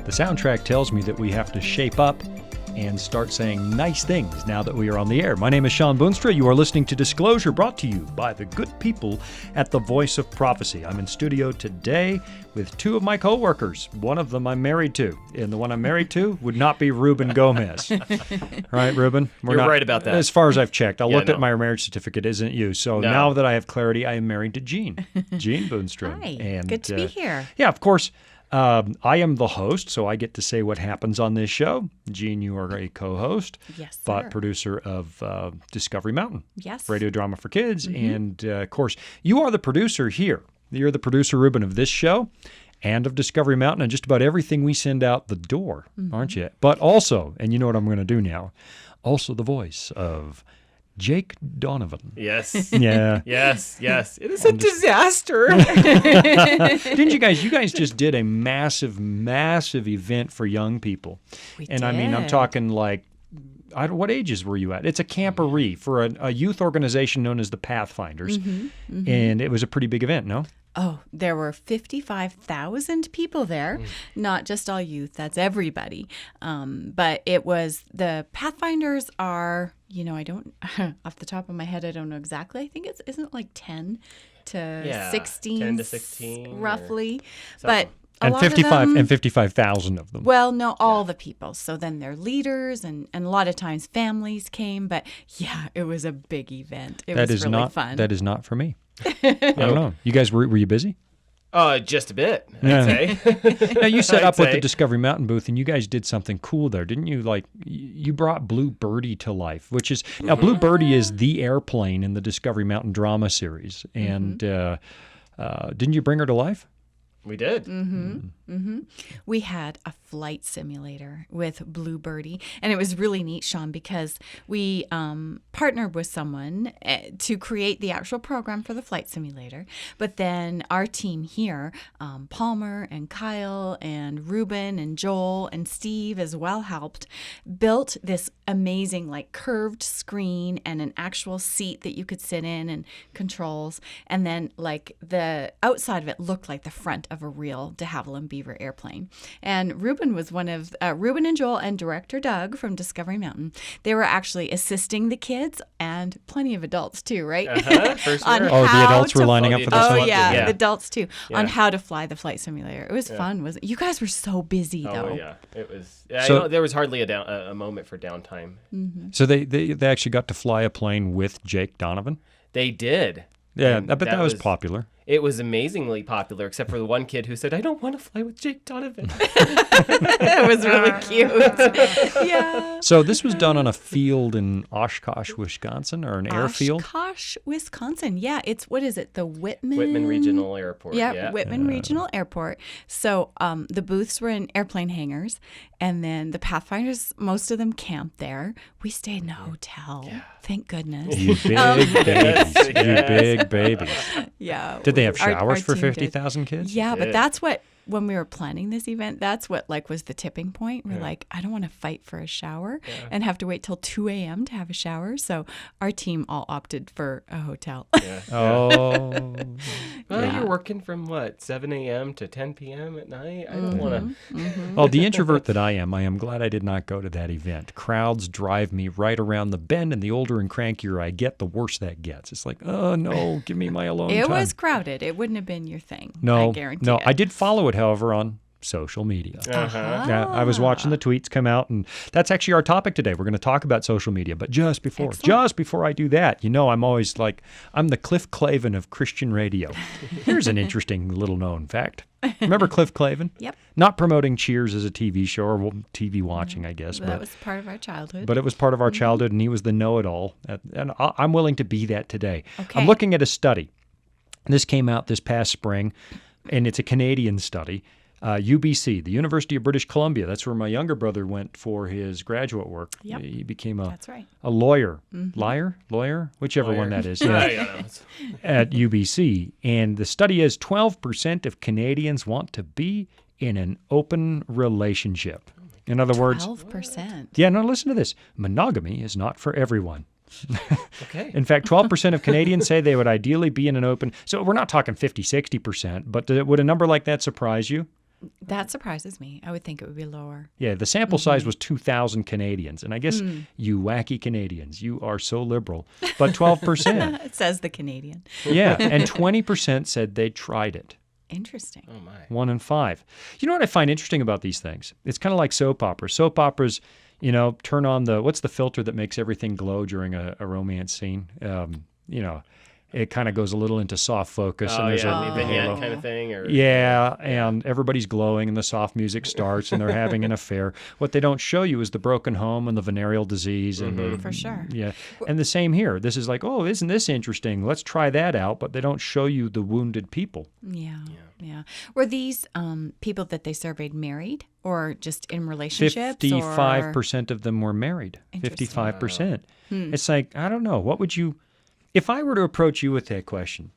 The soundtrack tells me that we have to shape up and start saying nice things now that we are on the air. My name is Shawn Boonstra. You are listening to Disclosure, brought to you by the good people at the Voice of Prophecy. I'm in studio today with two of my co-workers. One of them I'm married to, and the one I'm married to would not be Ruben Gomez. Right, Ruben? You're right about that. As far as I've checked. I looked at my marriage certificate. Isn't you? So No. now that I have clarity, I am married to Jean. Jean Boonstra. Hi, And, good to be here. Yeah, of course. I am the host, so I get to say what happens on this show. Jean, you are a co-host, Yes, but sir. producer of Discovery Mountain, Yes. radio drama for kids. And, of course, you are the producer here. You're the producer, Ruben, of this show and of Discovery Mountain and just about everything we send out the door, aren't you? But also, and you know what I'm going to do now, also the voice of Jake Donovan. Yes. Yeah. Yes. It is a disaster. Didn't you guys just did a massive event for young people. We I mean, I'm did. talking like, what ages were you at? It's a camporee for a youth organization known as the Pathfinders. And it was a pretty big event, no? Oh, there were 55,000 people there, not just all youth, that's everybody. But it was, the Pathfinders are, I don't, off the top of my head, I don't know exactly. I think isn't it like 10 to 16? 10 to 16. Roughly. something. But a lot of 55,000 of them. Well, no, all the people. So then their leaders and a lot of times families came. But yeah, it was a big event. It was really fun. That is not for me. I don't know. You guys, were you busy? Just a bit, I'd say. Now, you set I'd up with say. the Discovery Mountain booth, and you guys did something cool there, didn't you? Like, you brought Blue Birdie to life, which is, now, Blue Birdie is the airplane in the Discovery Mountain drama series. And didn't you bring her to life? We did. We had a flight simulator with Blue Birdie, and it was really neat, Shawn, because we partnered with someone to create the actual program for the flight simulator. But then our team here, Palmer and Kyle and Ruben and Joel and Steve as well helped, built this amazing like curved screen and an actual seat that you could sit in and controls. And then like the outside of it looked like the front of a real de Havilland Beaver airplane. And Ruben was one of, Ruben and Joel and director Doug from Discovery Mountain, they were actually assisting the kids and plenty of adults too, right? For sure. On Oh, the how adults were to lining Oh, up the for this Oh one? adults yeah, Yeah. the adults too, Yeah. on how to fly the flight simulator. It was fun, wasn't it? You guys were so busy though. Oh, yeah. It was. So- There was hardly a moment for downtime. So they actually got to fly a plane with Jake Donovan? They did. Yeah, And I bet that was popular. It was amazingly popular, except for the one kid who said, "I don't want to fly with Jake Donovan." It was really cute. Yeah. So this was done on a field in Oshkosh, Wisconsin, or an airfield? Oshkosh, Wisconsin. Yeah, it's, what is it? The Whitman? Whitman Regional Airport. Yeah, Whitman Regional Airport. So the booths were in airplane hangars, and then the Pathfinders, most of them camped there. We stayed in a hotel. Thank goodness. You big babies. You big babies. Yeah. Did they have Our showers for team did. 50,000 kids? Yeah, but did. that's what, when we were planning this event, that's what like was the tipping point. We're like, I don't want to fight for a shower and have to wait till 2 a.m. to have a shower. So our team all opted for a hotel. Oh. Well, you're working from what, 7 a.m. to 10 p.m. at night? I don't want to. Well, the introvert that I am glad I did not go to that event. Crowds drive me right around the bend, and the older and crankier I get, the worse that gets. It's like, oh, no, give me my alone It time. was crowded. It wouldn't have been your thing. No, I guarantee no. it. I did follow it, however, on social media. Uh-huh. Yeah, I was watching the tweets come out, and that's actually our topic today. We're going to talk about social media, but just before I do that, I'm always like, I'm the Cliff Clavin of Christian radio. Here's an interesting little known fact. Remember Cliff Clavin? Yep. Not promoting Cheers as a TV show or TV watching, I guess, That but was part of our childhood. it was part of our childhood, and he was the know-it-all, and I'm willing to be that today. Okay. I'm looking at a study. This came out this past spring, and it's a Canadian study. UBC, the University of British Columbia. That's where my younger brother went for his graduate work. Yep. He became That's right. a lawyer. Lawyer? Whichever one that is. Yeah. At UBC. And the study is 12% of Canadians want to be in an open relationship. In other words, 12%. yeah, no, listen to this. Monogamy is not for everyone. Okay. In fact, 12% of Canadians say they would ideally be in an open. So we're not talking 50, 60%, but would a number like that surprise you? That surprises me. I would think it would be lower. Yeah, the sample size was 2,000 Canadians. And I guess you wacky Canadians, you are so liberal. But 12%. It says the Canadian. Yeah, and 20% said they tried it. Interesting. Oh, my. 1 in 5. You know what I find interesting about these things? It's kind of like soap operas. Soap operas, turn on what's the filter that makes everything glow during a romance scene? It kind of goes a little into soft focus. Oh, and there's yeah, a the halo. hand kind of thing? Or, Yeah, and everybody's glowing and the soft music starts and they're having an affair. What they don't show you is the broken home and the venereal disease. And For sure. Yeah, and the same here. This is like, oh, isn't this interesting? Let's try that out. But they don't show you the wounded people. Yeah. Were these people that they surveyed married or just in relationships? 55% of them were married. 55%. It's like, I don't know. What would you... If I were to approach you with that question,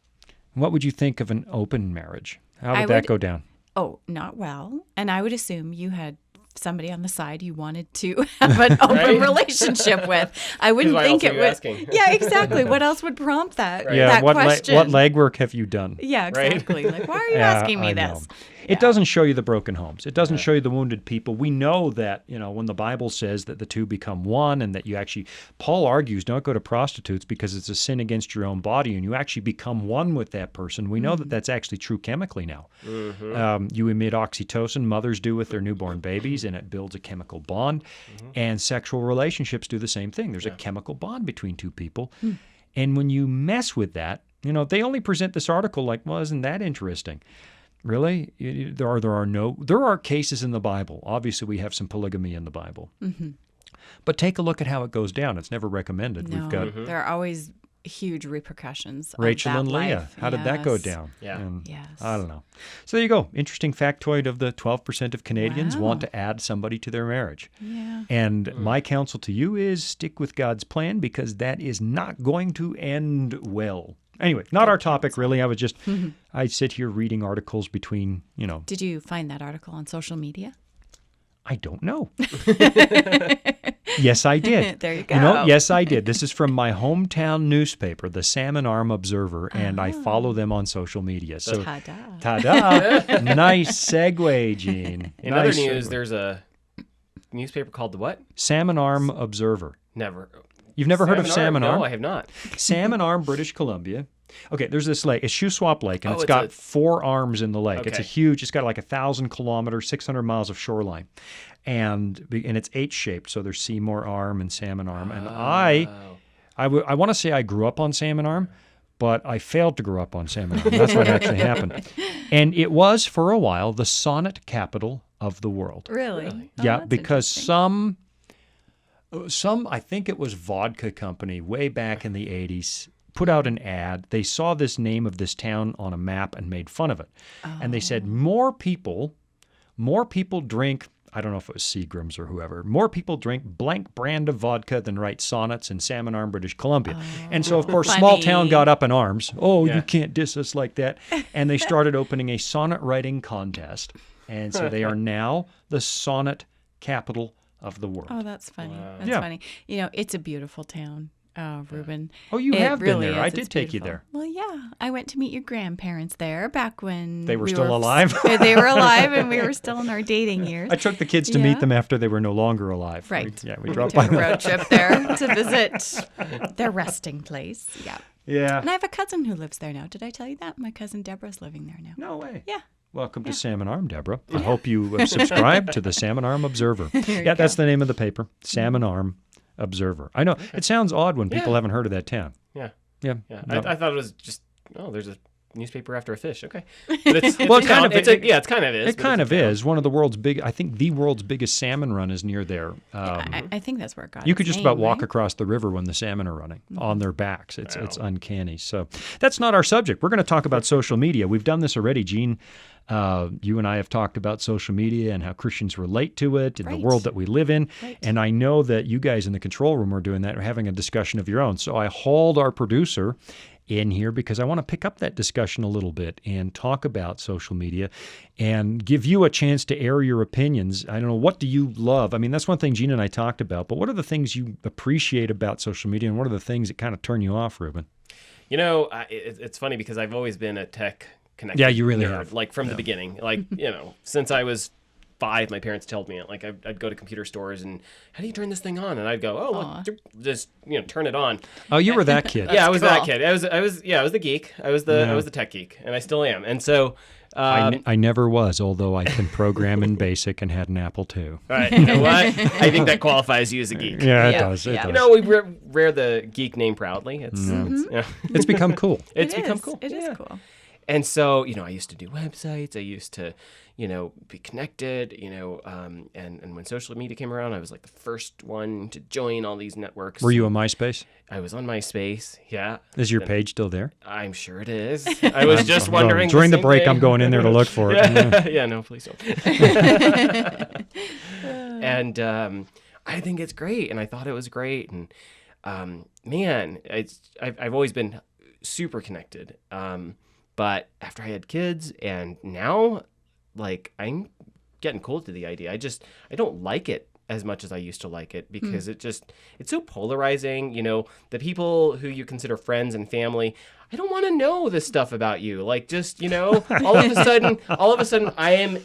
what would you think of an open marriage? How would that go down? Oh, not well. And I would assume you had somebody on the side you wanted to have an open relationship with. I wouldn't think it would. Asking? Yeah, exactly. What else would prompt that? Right. Yeah, that what question? what legwork have you done? Yeah, exactly. Like, why are you Yeah, asking me I this? know. It doesn't show you the broken homes. It doesn't show you the wounded people. We know that, when the Bible says that the two become one and that you actually, Paul argues, don't go to prostitutes because it's a sin against your own body and you actually become one with that person. We know that that's actually true chemically now. You emit oxytocin, mothers do with their newborn babies, and it builds a chemical bond. And sexual relationships do the same thing. There's a chemical bond between two people. And when you mess with that, they only present this article like, well, isn't that interesting? Really? There are cases in the Bible. Obviously, we have some polygamy in the Bible. But take a look at how it goes down. It's never recommended. No, We've got there are always huge repercussions. Rachel of that and Leah. life. How did that go Yes. down? Yeah. And Yes. I don't know. So there you go. Interesting factoid of the 12% of Canadians Wow. want to add somebody to their marriage. Yeah. And my counsel to you is stick with God's plan because that is not going to end well. Anyway, not our topic, really. I was just, I sit here reading articles between, Did you find that article on social media? I don't know. Yes, I did. There you go. Yes, I did. This is from my hometown newspaper, the Salmon Arm Observer, and I follow them on social media. So, Ta-da. ta-da. Nice segue, Gene. In Nice other news, segue. there's a newspaper called the what? Salmon Arm Observer. Never. You've never heard of Salmon Arm? No, I have not. Salmon Arm, British Columbia. Okay, there's this lake. It's Shuswap Lake, and Oh, it's it's got a- 4 arms in the lake. It's Okay. it's got like 1,000 kilometers, 600 miles of shoreline. And it's H-shaped, so there's Seymour Arm and Salmon Arm. And I want to say I grew up on Salmon Arm, but I failed to grow up on Salmon Arm. That's what actually happened. And it was, for a while, the sonnet capital of the world. Really? Oh, Yeah, that's because interesting. some, I think it was vodka company way back in the 80s, put out an ad. They saw this name of this town on a map and made fun of it. And they said, more people drink, I don't know if it was Seagram's or whoever, more people drink blank brand of vodka than write sonnets in Salmon Arm, British Columbia. And so, of course, small Funny. town got up in arms. Oh, Yeah. you can't diss us like that. And they started opening a sonnet writing contest. And so they are now the sonnet capital of the world. Oh, that's funny. That's Yeah. funny. It's a beautiful town, Ruben. Oh, you It have been really there. I is. did It's take you beautiful. there. Well, yeah. I went to meet your grandparents there back when They were we still alive? They were alive, and we were still in our dating years. I took the kids to Yeah. meet them after they were no longer alive. Right. We We dropped took by a road trip there to visit their resting place. Yeah. Yeah. And I have a cousin who lives there now. Did I tell you that? My cousin Deborah's living there now. No way. Yeah. Welcome to Salmon Arm, Deborah. I hope you subscribe to the Salmon Arm Observer. Yeah, that's the name of the paper, Salmon Arm Observer. I know. It sounds odd when people haven't heard of that town. Yeah. Yeah. Yeah. No. I thought it was just, there's a newspaper after a fish. Okay. But it's Well, a town. It's kind of is. It kind of is. One of the world's I think the world's biggest salmon run is near there. I think that's where it got You could its just about name, walk right? across the river when the salmon are running on their backs. It's uncanny. So that's not our subject. We're going to talk about social media. We've done this already, Gene. You and I have talked about social media and how Christians relate to it in the Right. world that we live in. Right. And I know that you guys in the control room are doing that, or having a discussion of your own. So I hauled our producer in here because I want to pick up that discussion a little bit and talk about social media and give you a chance to air your opinions. I don't know, what do you love? I mean, that's one thing Gina and I talked about, but what are the things you appreciate about social media and what are the things that kind of turn you off, Ruben? It's funny because I've always been a tech connected. Yeah, you really nerd, have. Like from the beginning, like since I was 5, my parents told me like I'd go to computer stores and how do you turn this thing on? And I'd go, oh, well, just turn it on. Oh, you were that kid. Yeah, I was cool. that kid. I was the geek. I was the tech geek, and I still am. And so. I never was, although I can program in BASIC and had an Apple II. All right, you know what? I think that qualifies you as a geek. Yeah, it does. It Yeah. does. We wear the geek name proudly. It's become cool. It's become cool. It is cool. And so, I used to do websites. I used to, be connected, and when social media came around, I was like the first one to join all these networks. Were you on MySpace? I was on MySpace, yeah. Is your page still there? I'm sure it is. I was just wondering. During the same break, thing. I'm going in there to look for it. Yeah, no, please don't. And I think it's great, and I thought it was great, and man, I've always been super connected. But after I had kids, and now, like, I'm getting cold to the idea. I don't like it as much as I used to like it because it's so polarizing. The people who you consider friends and family, I don't want to know this stuff about you. Like, just, all of a sudden, I am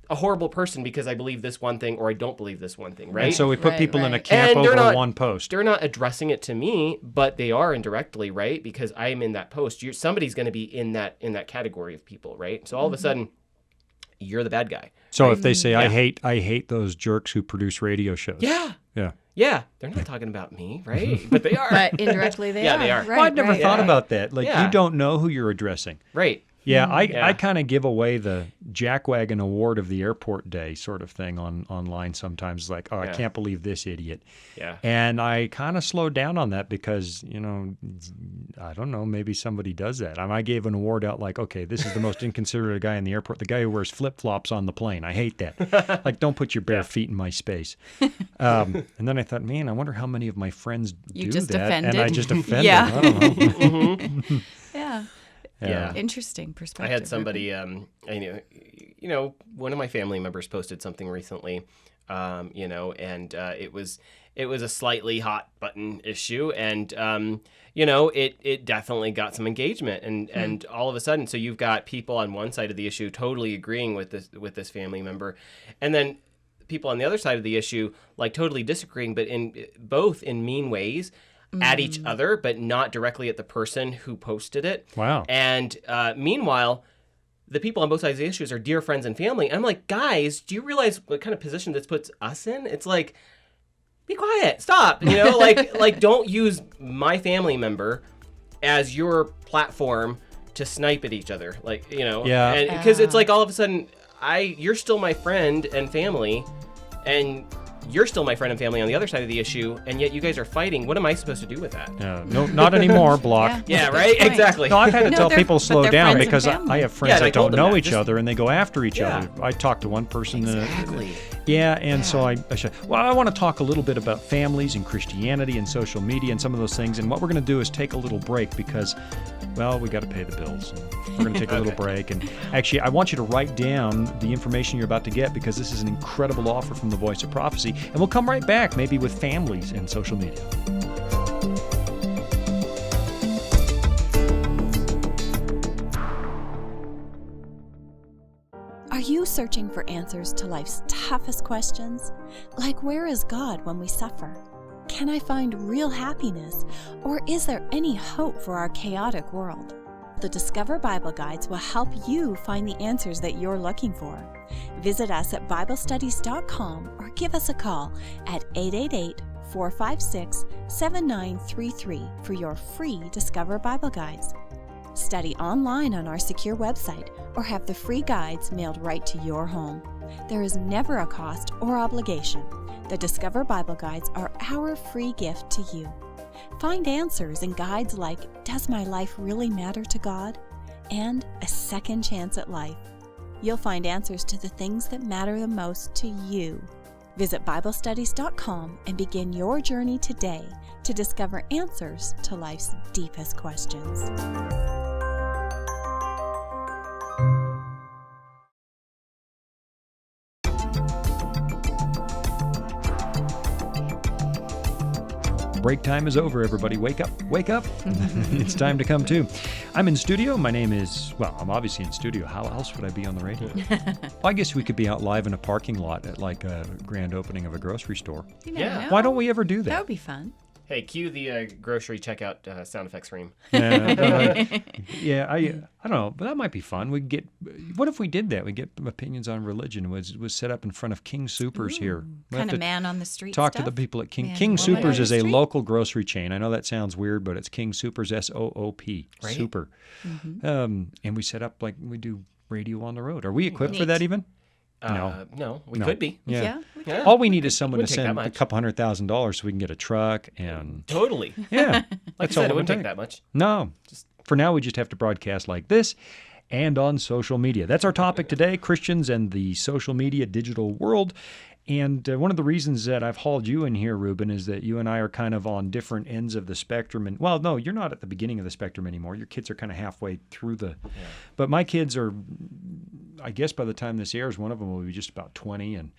a horrible person because I believe this one thing or I don't believe this one thing, right? And so we put Right, people in a right. camp And over one post. They're not addressing it to me, but they are indirectly, right? Because I am in that post. Somebody's going to be in that category of people, right? So all of a sudden, you're the bad guy. So if they say, I hate those jerks who produce radio shows. Yeah. Yeah. Yeah. They're not talking about me, right? But they are. But indirectly they Yeah, are. they are. Right, Well, I'd never right. thought about that. Like, Yeah. you don't know who you're addressing. Right. Yeah, Yeah. I kind of give away the jackwagon award of the airport day sort of thing online sometimes. Like, I can't believe this idiot. Yeah. And I kind of slowed down on that because, I don't know, maybe somebody does that. I gave an award out like, okay, this is the most inconsiderate guy in the airport, the guy who wears flip-flops on the plane. I hate that. Like, don't put your bare feet in my space. And then I thought, man, I wonder how many of my friends You do just that. offended? And I just offended. Yeah. I don't know. Yeah. Yeah. Interesting perspective. I had somebody, I knew, one of my family members posted something recently, and it was a slightly hot button issue, and it definitely got some engagement, and all of a sudden, so you've got people on one side of the issue totally agreeing with this family member, and then people on the other side of the issue like totally disagreeing, but in mean ways. At each other, but not directly at the person who posted it. Wow. And meanwhile, the people on both sides of the issues are dear friends and family. And I'm like, guys, do you realize what kind of position this puts us in? It's like, be quiet, stop. Like don't use my family member as your platform to snipe at each other. Like, Yeah. And because it's like all of a sudden, you're still my friend and family, and you're still my friend and family on the other side of the issue, and yet you guys are fighting. What am I supposed to do with that? No, not anymore, Block. Yeah, Good right? point. Exactly. No, I've had to No, tell they're- people but slow they're down friends and because family. I have friends Yeah, and I that don't told them know that. each other and they go after each Yeah. other. I talked to one person. Exactly. So I said, well, I want to talk a little bit about families and Christianity and social media and some of those things. And what we're going to do is take a little break because, well, we got to pay the bills. And we're going to take a little break. And actually, I want you to write down the information you're about to get because this is an incredible offer from the Voice of Prophecy. And we'll come right back, maybe with families and social media. Are you searching for answers to life's toughest questions? Like, where is God when we suffer? Can I find real happiness? Or is there any hope for our chaotic world? The Discover Bible Guides will help you find the answers that you're looking for. Visit us at BibleStudies.com or give us a call at 888-456-7933 for your free Discover Bible Guides. Study online on our secure website or have the free guides mailed right to your home. There is never a cost or obligation. The Discover Bible Guides are our free gift to you. Find answers in guides like Does My Life Really Matter to God? And A Second Chance at Life. You'll find answers to the things that matter the most to you. Visit BibleStudies.com and begin your journey today to discover answers to life's deepest questions. break time is over, everybody. Wake up, wake up. It's time to come to. I'm in studio. My name is, well, I'm obviously in studio. How else would I be on the radio? Well, I guess we could be out live in a parking lot at like a grand opening of a grogrocery store. Yeah. Why don't we ever do that? That would be fun. Hey, cue the grocery checkout sound effects ream. Yeah, I don't know, but that might be fun. We get. What if we did that? We get opinions on religion. Was set up in front of King Supers here. We Kind have of to man on the street talk stuff? to the people at King. Man King woman Supers on is the a street? local grocery chain. I know that sounds weird, but it's King Supers, SOOP, Right. Super. And we set up like we do radio on the road. Are we equipped for Neat. that even? No, we No. could be. Yeah. we Yeah. All we need is someone to Wouldn't take that send a much. couple $100,000 so we can get a truck and Totally. yeah. Like I That's said, all it it would wouldn't take take. that much. No. For now, we just have to broadcast like this and on social media. That's our topic today, Christians and the social media digital world. And one of the reasons that I've hauled you in here, Ruben, is that you and I are kind of on different ends of the spectrum. And well, no, you're not at the beginning of the spectrum anymore. Your kids are kind of halfway through the. Yeah. But my kids are, I guess by the time this airs, one of them will be just about 20 and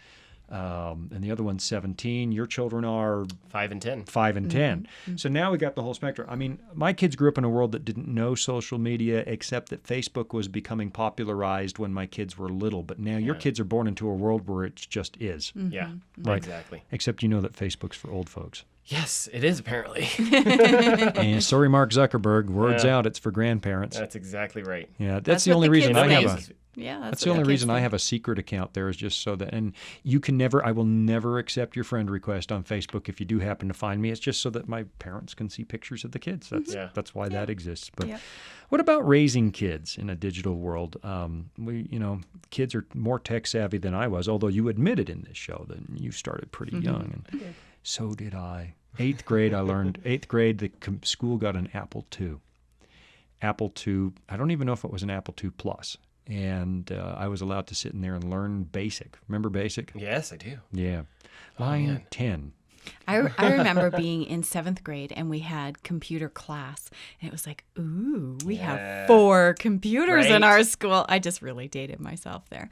the other one's 17. Your children are 5 and 10. 5 and 10. So now we got the whole spectrum. I mean, my kids grew up in a world that didn't know social media, except that Facebook was becoming popularized when my kids were little. But now your kids are born into a world where it just is. Yeah, Right. exactly. Except you know that Facebook's for old folks. Yes, it is apparently. And sorry, Mark Zuckerberg, words Yeah. out, it's for grandparents. That's exactly right. Yeah, that's That's the what only the reason kids I have think. a. Yeah, That's the only reason I have a secret account there is just so that, and you can never, I will never accept your friend request on Facebook if you do happen to find me. It's just so that my parents can see pictures of the kids. That's why that exists. But what about raising kids in a digital world? Kids are more tech savvy than I was, although you admitted in this show that you started pretty young, and so did I. 8th grade, the school got an Apple II. Apple II, I don't even know if it was an Apple II Plus. And I was allowed to sit in there and learn BASIC. Remember BASIC? Yes, I do. Yeah. Line 10. I remember being in 7th grade and we had computer class. And it was like, ooh, we have 4 computers in Right. our school. I just really dated myself there.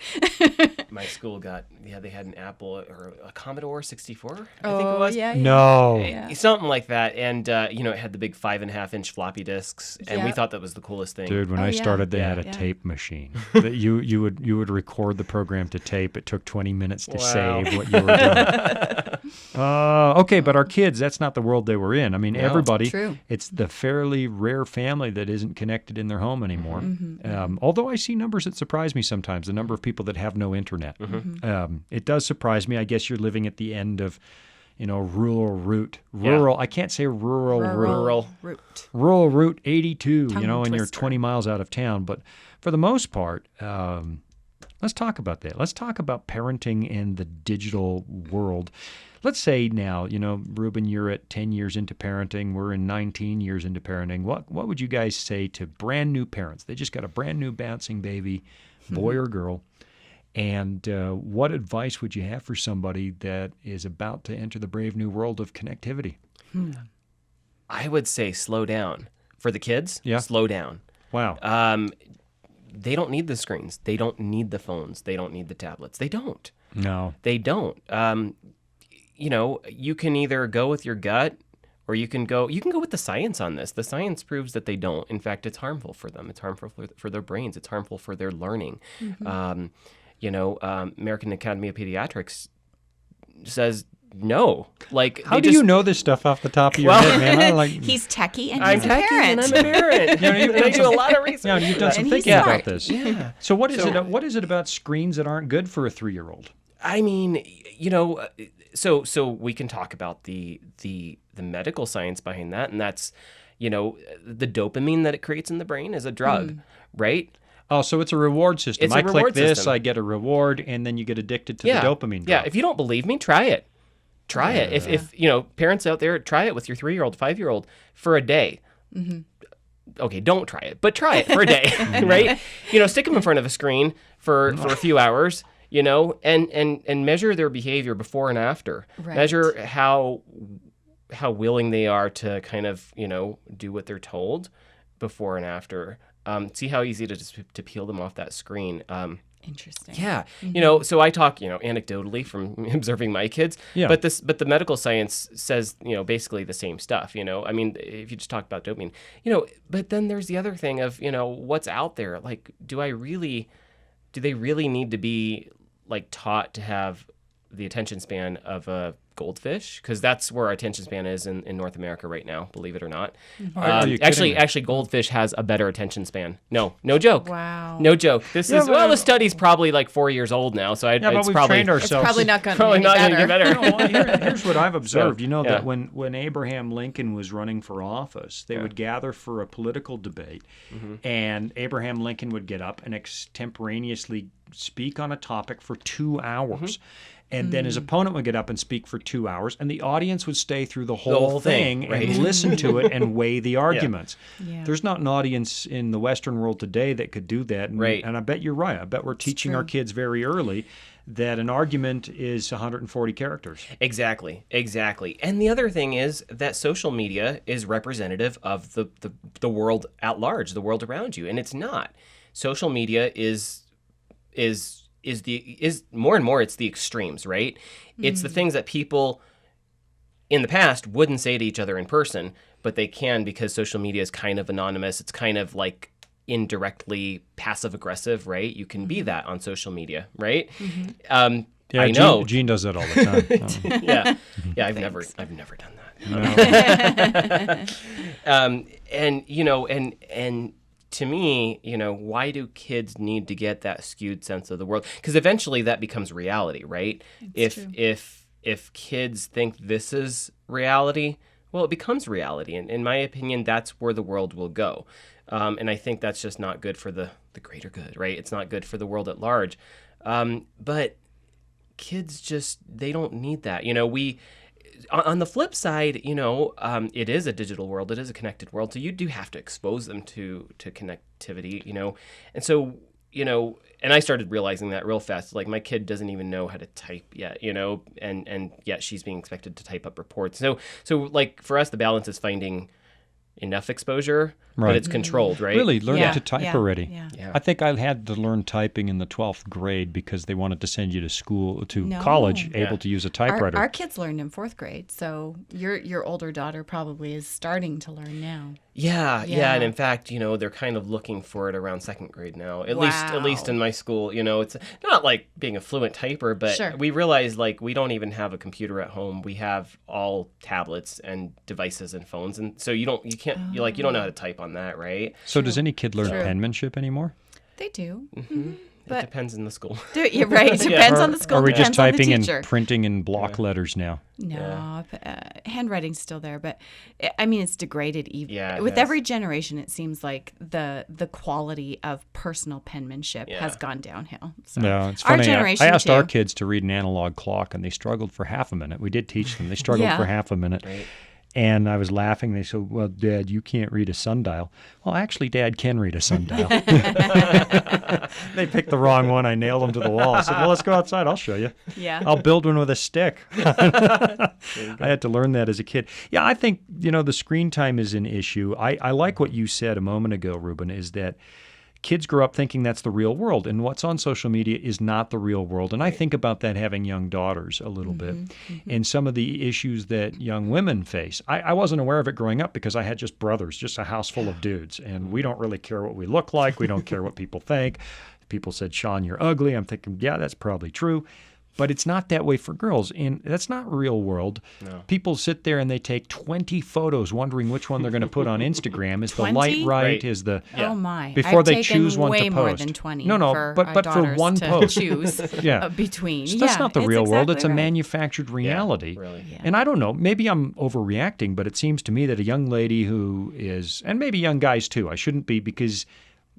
My school they had an Apple or a Commodore 64, I think it was. Yeah. No. Yeah. Something like that. And, it had the big 5.5-inch floppy disks. And we Yeah. thought that was the coolest thing. Dude, when I yeah. started, they had a Yeah. tape machine that you would record the program to tape. It took 20 minutes to Wow. save what you were doing. Okay, but our kids, that's not the world they were in. I mean, everybody, True. it's the fairly rare family that isn't connected in their home anymore. Although I see numbers that surprise me sometimes, the number of people that have no internet. It does surprise me. I guess you're living at the end of, rural route. Rural, I can't say rural route. Root. Rural Route 82, Tongue and you're twister. 20 miles out of town. But for the most part, let's talk about that. Let's talk about parenting in the digital world. Let's say now, Ruben, you're at 10 years into parenting. We're in 19 years into parenting. What would you guys say to brand new parents? They just got a brand new bouncing baby, boy or girl. And what advice would you have for somebody that is about to enter the brave new world of connectivity? I would say slow down. For the kids, slow down. Wow. They don't need the screens. They don't need the phones. They don't need the tablets. They don't. No. They don't. You can either go with your gut or you can go with the science on this. The science proves that they don't. In fact, it's harmful for them. It's harmful for their brains. It's harmful for their learning. American Academy of Pediatrics says no. Like, How do you know this stuff off the top of your head, man? I don't like. He's techie and I'm he's a techie parent. and I'm a parent. you've And I done do a lot of research. Yeah, you've done some And he's thinking about smart. this. Yeah. So what is it about screens that aren't good for a 3-year-old? I mean, so we can talk about the medical science behind that, and that's, the dopamine that it creates in the brain is a drug, right? Oh, so it's a reward system. It's a I click reward this, system. I get a reward, and then you get addicted to the dopamine. Yeah, drop. if you don't believe me, try it. Try it. If parents out there, try it with your 3-year-old, 5-year-old for a day. Okay, don't try it, but try it for a day, right? Stick them in front of a screen for a few hours, and measure their behavior before and after. Right. Measure how willing they are to kind of, do what they're told before and after. See how easy it is to peel them off that screen. Interesting. Yeah. So I talk, anecdotally from observing my kids, Yeah. but the medical science says, basically the same stuff, I mean, if you just talk about dopamine, but then there's the other thing of, what's out there. Like, do they really need to be like taught to have the attention span of a goldfish? Because that's where our attention span is in North America right now, believe it or not. Are you kidding me? Actually, goldfish has a better attention span. No joke. Wow. No joke. This is the study's probably like 4 years old now, so but it's we've probably trained It's ourselves. probably not going probably to not get going to better. get better. No, here's what I've observed. Yeah. That when Abraham Lincoln was running for office, they would gather for a political debate, and Abraham Lincoln would get up and extemporaneously speak on a topic for 2 hours. And then his opponent would get up and speak for 2 hours, and the audience would stay through the whole thing right. and listen to it and weigh the arguments. Yeah. There's not an audience in the Western world today that could do that. And, Right. and I bet you're right. I bet we're teaching our kids very early that an argument is 140 characters. Exactly. And the other thing is that social media is representative of the world at large, the world around you, and it's not. Social media is more and more, it's the extremes, right? It's the things that people in the past wouldn't say to each other in person, but they can because social media is kind of anonymous. It's kind of like indirectly passive aggressive, right? You can be that on social media, right? Yeah, I know. Gene does that all the time. Yeah. I've never done that. And to me, why do kids need to get that skewed sense of the world? Because eventually that becomes reality, right? If kids think this is reality, well, it becomes reality. And in my opinion, that's where the world will go. And I think that's just not good for the greater good, right? It's not good for the world at large. But kids they don't need that. On the flip side, it is a digital world. It is a connected world. So you do have to expose them to connectivity, And so, and I started realizing that real fast. Like my kid doesn't even know how to type yet, and yet she's being expected to type up reports. So like for us, the balance is finding enough exposure, but it's controlled, right? Really, learning Yeah. to type Yeah. already. Yeah. I think I had to learn typing in the 12th grade because they wanted to send you to school, to No. college, Yeah. able to use a typewriter. Our kids learned in 4th grade, so your older daughter probably is starting to learn now. Yeah. Yeah. And in fact, they're kind of looking for it around 2nd grade now. At Wow. least in my school, it's not like being a fluent typer, but Sure. we realize like we don't even have a computer at home. We have all tablets and devices and phones, and so you don't know how to type on that, right? So does any kid learn True. penmanship anymore? They do. It But- depends in the school. You're right. It depends on the school. Are we just depends on the typing and teacher. printing in block letters now? No, handwriting's still there, but I mean it's degraded. Yeah, it with has. every generation, it seems like the quality of personal penmanship has gone downhill. So No, it's our funny. generation I asked our too. kids to read an analog clock, and they struggled for half a minute. We did teach them. They struggled Yeah. for half a minute. Right. And I was laughing. They said, "Well, Dad, you can't read a sundial." Well, actually, Dad can read a sundial. They picked the wrong one. I nailed them to the wall. I said, "Well, let's go outside. I'll show you. Yeah. I'll build one with a stick." I had to learn that as a kid. Yeah, I think, the screen time is an issue. I like what you said a moment ago, Ruben, is that kids grow up thinking that's the real world, and what's on social media is not the real world. And I think about that having young daughters a little bit, and some of the issues that young women face. I wasn't aware of it growing up because I had just brothers, just a house full of dudes, and we don't really care what we look like. We don't care what people think. People said, "Shawn, you're ugly." I'm thinking, yeah, that's probably true. But it's not that way for girls, and that's not real world. No. People sit there and they take 20 photos wondering which one they're going to put on Instagram. Is the 20? light right? Right. Is the Oh my! Before I've they taken choose one to way more post. than 20. No, for but our for daughters one to post. choose Yeah. between. So that's not the it's real world. exactly It's a right. manufactured reality. Really. Yeah. And I don't know, maybe I'm overreacting, but it seems to me that a young lady who is, and maybe young guys too, I shouldn't be, because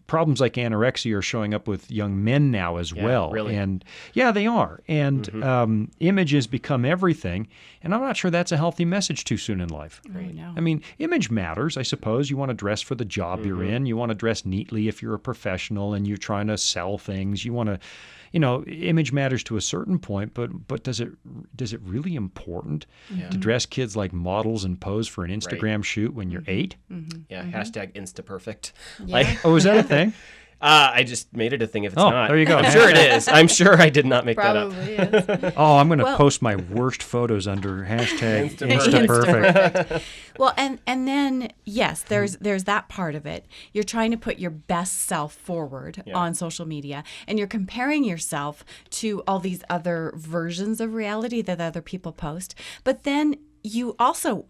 problems like anorexia are showing up with young men now as well. really. And yeah, they are. And images become everything. And I'm not sure that's a healthy message too soon in life. Oh, no. I mean, image matters, I suppose. You want to dress for the job you're in. You want to dress neatly if you're a professional and you're trying to sell things. You want to, image matters to a certain point, but does it really important to dress kids like models and pose for an Instagram shoot when you're 8? Yeah. #InstaPerfect. Yeah. Oh, is that a thing? I just made it a thing if it's Oh, not. there you go. I'm sure it is. I'm sure I did not make Probably that up. is. Oh, I'm going to Well- post my worst photos under hashtag Insta InstaPerfect. Well, and then yes, there's that part of it. You're trying to put your best self forward on social media, and you're comparing yourself to all these other versions of reality that other people post. But then you also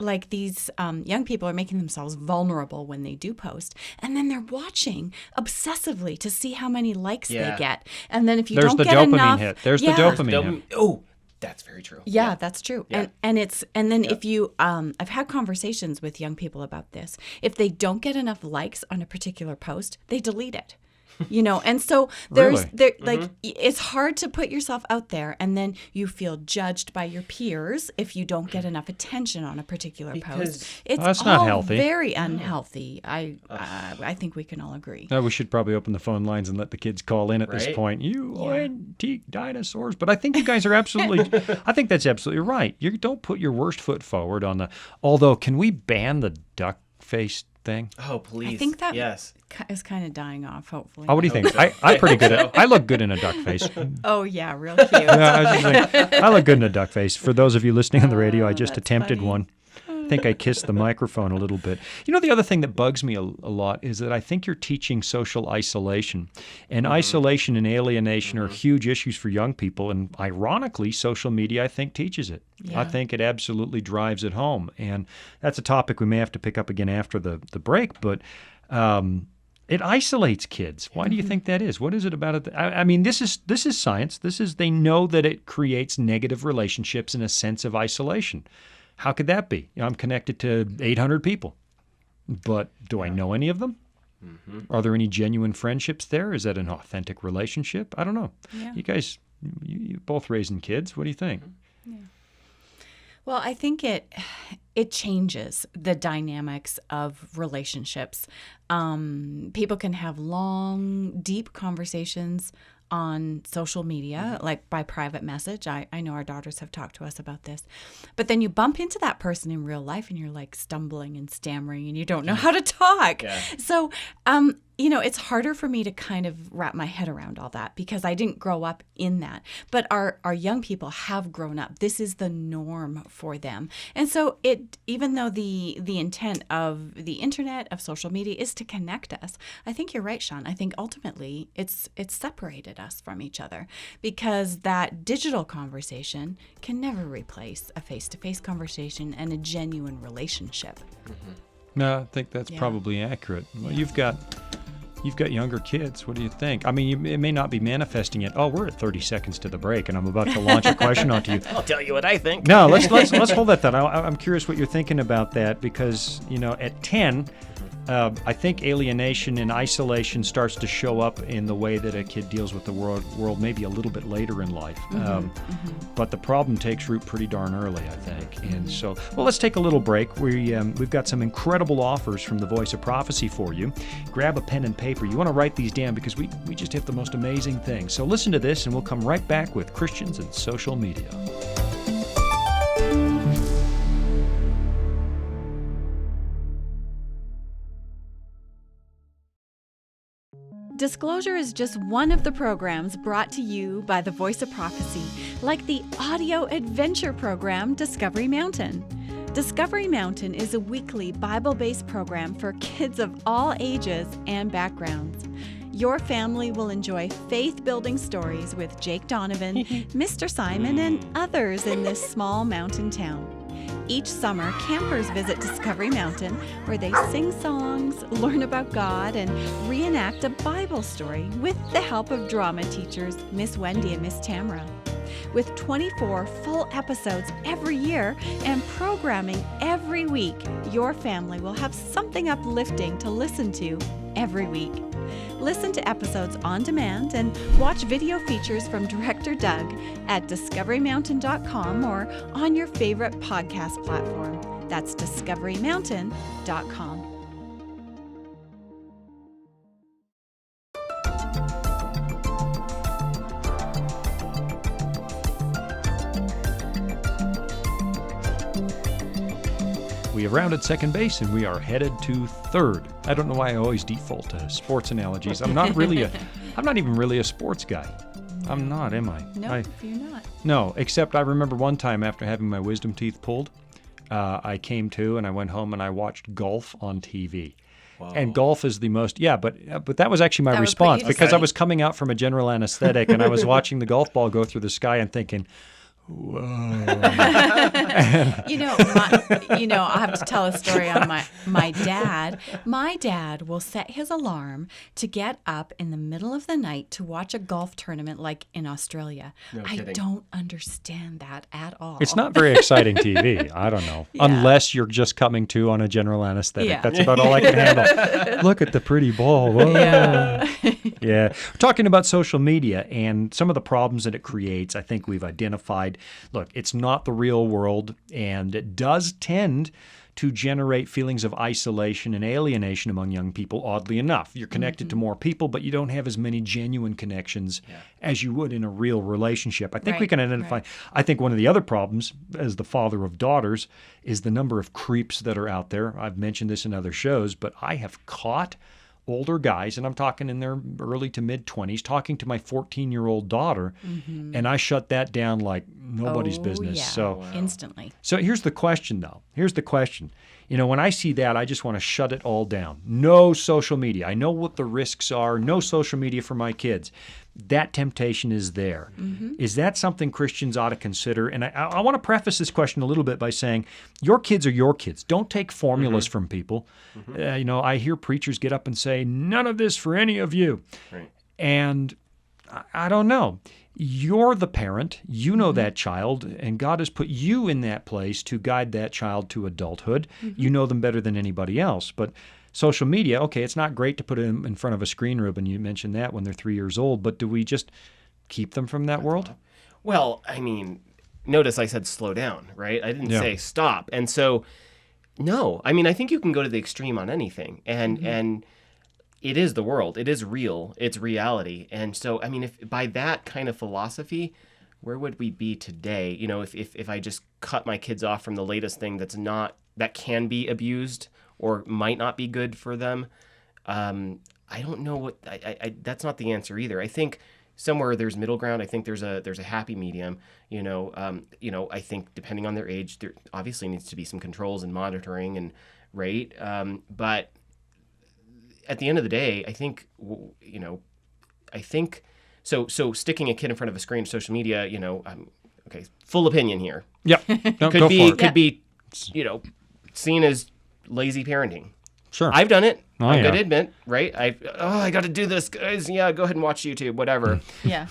like these young people are making themselves vulnerable when they do post, and then they're watching obsessively to see how many likes they get, and then if you There's don't the get dopamine enough, hit. There's the dopamine hit. Oh, that's very true. Yeah, that's true. Yeah. And then if you I've had conversations with young people about this. If they don't get enough likes on a particular post, they delete it. And so Really? it's hard to put yourself out there, and then you feel judged by your peers if you don't get enough attention on a particular post. It's that's all not healthy. very unhealthy. I think we can all agree. We should probably open the phone lines and let the kids call in at this Right? point. You antique dinosaurs. But I think you guys are absolutely, I think that's absolutely right. You don't put your worst foot forward on although can we ban the duck face thing? Oh, please. I think that Yes. is kind of dying off, hopefully. Oh, what do you think? I'm pretty good at I look good in a duck face. Oh, yeah, real cute. Yeah, I was just saying, I look good in a duck face. For those of you listening on the radio, I just that's attempted funny. one. I think I kissed the microphone a little bit. The other thing that bugs me a lot is that I think you're teaching social isolation. And isolation and alienation are huge issues for young people. And ironically, social media, I think, teaches it. Yeah. I think it absolutely drives it home. And that's a topic we may have to pick up again after the break. But it isolates kids. Why do you think that is? What is it about it? I mean, this is science. They know that it creates negative relationships and a sense of isolation. How could that be? I'm connected to 800 people, but do I know any of them? Are there any genuine friendships there? Is that an authentic relationship? I don't know. Yeah. You guys, you both raising kids. What do you think? Well, I think it changes the dynamics of relationships. People can have long, deep conversations on social media, like by private message. I know our daughters have talked to us about this. But then you bump into that person in real life and you're like stumbling and stammering and you don't know how to talk. Yeah. So, it's harder for me to kind of wrap my head around all that because I didn't grow up in that. But our young people have grown up. This is the norm for them. And so even though the intent of the internet, of social media is to connect us, I think you're right, Shawn. I think ultimately it's separated us from each other because that digital conversation can never replace a face-to-face conversation and a genuine relationship. No, I think that's probably accurate. Well, you've got younger kids. What do you think? I mean, it may not be manifesting yet. Oh, we're at 30 seconds to the break, and I'm about to launch a question onto you. I'll tell you what I think. No, let's hold that thought. I'm curious what you're thinking about that because at 10, I think alienation and isolation starts to show up in the way that a kid deals with the world maybe a little bit later in life. But the problem takes root pretty darn early, I think. And so, let's take a little break. We've got some incredible offers from the Voice of Prophecy for you. Grab a pen and paper. You want to write these down because we just have the most amazing things. So listen to this, and we'll come right back with Christians and social media. Disclosure is just one of the programs brought to you by the Voice of Prophecy, like the audio adventure program Discovery Mountain. Discovery Mountain is a weekly Bible-based program for kids of all ages and backgrounds. Your family will enjoy faith-building stories with Jake Donovan, Mr. Simon, and others in this small mountain town. Each summer, campers visit Discovery Mountain, where they sing songs, learn about God, and reenact a Bible story with the help of drama teachers Miss Wendy and Miss Tamara. With 24 full episodes every year and programming every week, your family will have something uplifting to listen to every week. Listen to episodes on demand and watch video features from Director Doug at discoverymountain.com or on your favorite podcast platform. That's discoverymountain.com. We have rounded second base, and we are headed to third. I don't know why I always default to sports analogies. I'm not even really a sports guy. I'm not, am I? No, you're not. No, except I remember one time after having my wisdom teeth pulled, I came to and I went home and I watched golf on TV. Wow. And golf is the most, but that was actually my response because I was coming out from a general anesthetic and I was watching the golf ball go through the sky and thinking, whoa. I have to tell a story on my dad. My dad will set his alarm to get up in the middle of the night to watch a golf tournament like in Australia. No I kidding. don't understand that at all. It's not very exciting TV. I don't know. Yeah. Unless you're just coming to on a general anesthetic. Yeah. That's about all I can handle. Look at the pretty ball. Whoa. Yeah. Yeah. We're talking about social media and some of the problems that it creates. I think we've identified. Look, it's not the real world, and it does tend to generate feelings of isolation and alienation among young people, oddly enough. You're connected to more people, but you don't have as many genuine connections as you would in a real relationship. I think we can identify. Right. I think one of the other problems, as the father of daughters, is the number of creeps that are out there. I've mentioned this in other shows, but I have caught older guys, and I'm talking in their early to mid-20s, talking to my 14-year-old daughter, and I shut that down like nobody's business. Yeah. So instantly. So here's the question, though. Here's the question. When I see that, I just want to shut it all down. No social media. I know what the risks are. No social media for my kids. That temptation is there. Is that something Christians ought to consider? And I want to preface this question a little bit by saying, your kids are your kids. Don't take formulas from people. I hear preachers get up and say, none of this for any of you. Right. And I don't know. You're the parent. You know that child, and God has put you in that place to guide that child to adulthood. You know them better than anybody else. But social media, okay, it's not great to put them in front of a screen, Ruben. You mentioned that when they're 3 years old, but do we just keep them from that world? Well, I mean, notice I said slow down, right? I didn't say stop. And so, no, I mean, I think you can go to the extreme on anything. And it is the world. It is real. It's reality. And so, I mean, if by that kind of philosophy, where would we be today? If I just cut my kids off from the latest thing that can be abused or might not be good for them, I don't know what. That's not the answer either. I think somewhere there's middle ground. I think there's a happy medium. I think depending on their age, there obviously needs to be some controls and monitoring and rate. But at the end of the day, I think so sticking a kid in front of a screen, social media, okay, full opinion here. Yep. Could be seen as lazy parenting. Sure. I've done it. I'm going to admit, right? I got to do this, guys. Yeah, go ahead and watch YouTube, whatever. Yeah.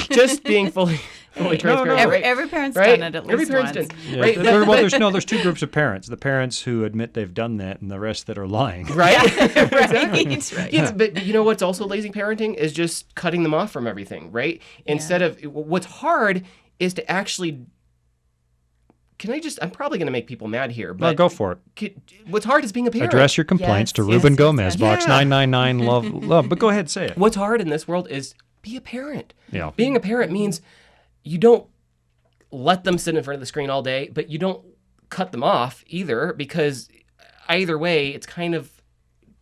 Just being fully transparent. No. Every parent's done it at least Every parent's once. done. Yeah. Right? There's two groups of parents. The parents who admit they've done that and the rest that are lying. Right? Exactly. Right. Yeah, but you know what's also lazy parenting is just cutting them off from everything, right? Instead of what's hard is to actually I'm probably going to make people mad here, but No, go for it. What's hard is being a parent. Address your complaints to Ruben Gomez, Box 999, love. But go ahead, say it. What's hard in this world is be a parent. Yeah. Being a parent means you don't let them sit in front of the screen all day, but you don't cut them off either, because either way, it's kind of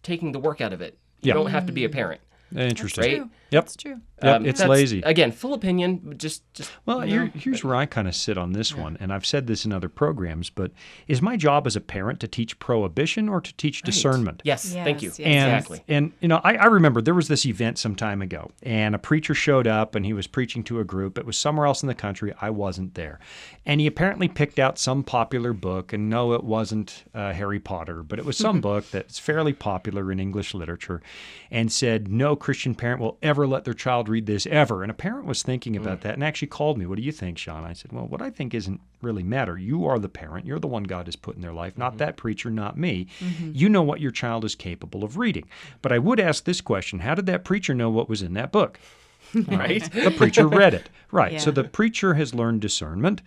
taking the work out of it. You don't have to be a parent. Interesting. Right? True. Yep. That's true. Yep, it's lazy. Again, full opinion. Just. Well, here's where I kind of sit on this one, and I've said this in other programs, but is my job as a parent to teach prohibition or to teach discernment? Yes, thank you. Yes. Exactly. And I remember there was this event some time ago, and a preacher showed up, and he was preaching to a group. It was somewhere else in the country. I wasn't there. And he apparently picked out some popular book, and no, it wasn't Harry Potter, but it was some book that's fairly popular in English literature, and said, no Christian parent will ever let their child read this, ever. And a parent was thinking about that and actually called me. What do you think, Shawn? I said, well, what I think isn't really matter. You are the parent. You're the one God has put in their life, not that preacher, not me. You know what your child is capable of reading. But I would ask this question: how did that preacher know what was in that book? Right? The preacher read it. Right. Yeah. So the preacher has learned discernment.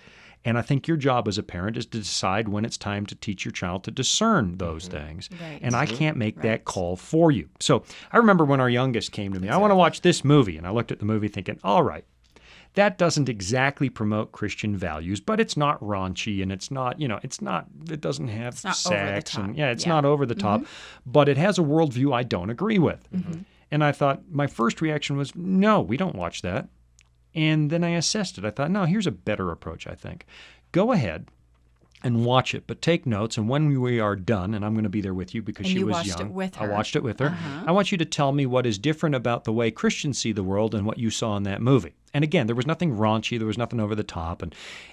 And I think your job as a parent is to decide when it's time to teach your child to discern those things. Right. And I can't make that call for you. So I remember when our youngest came to me, I want to watch this movie. And I looked at the movie thinking, all right, that doesn't exactly promote Christian values, but it's not raunchy, and it's not, it doesn't have not over the sex, top. and it's Yeah. not over the top, but it has a worldview I don't agree with. And I thought, my first reaction was, no, we don't watch that. And then I assessed it. I thought, no, here's a better approach, I think. Go ahead and watch it, but take notes. And when we are done, and I'm going to be there with you because And she you was watched young. it with I her. watched it with her. I want you to tell me what is different about the way Christians see the world and what you saw in that movie. And again, there was nothing raunchy. There was nothing over the top.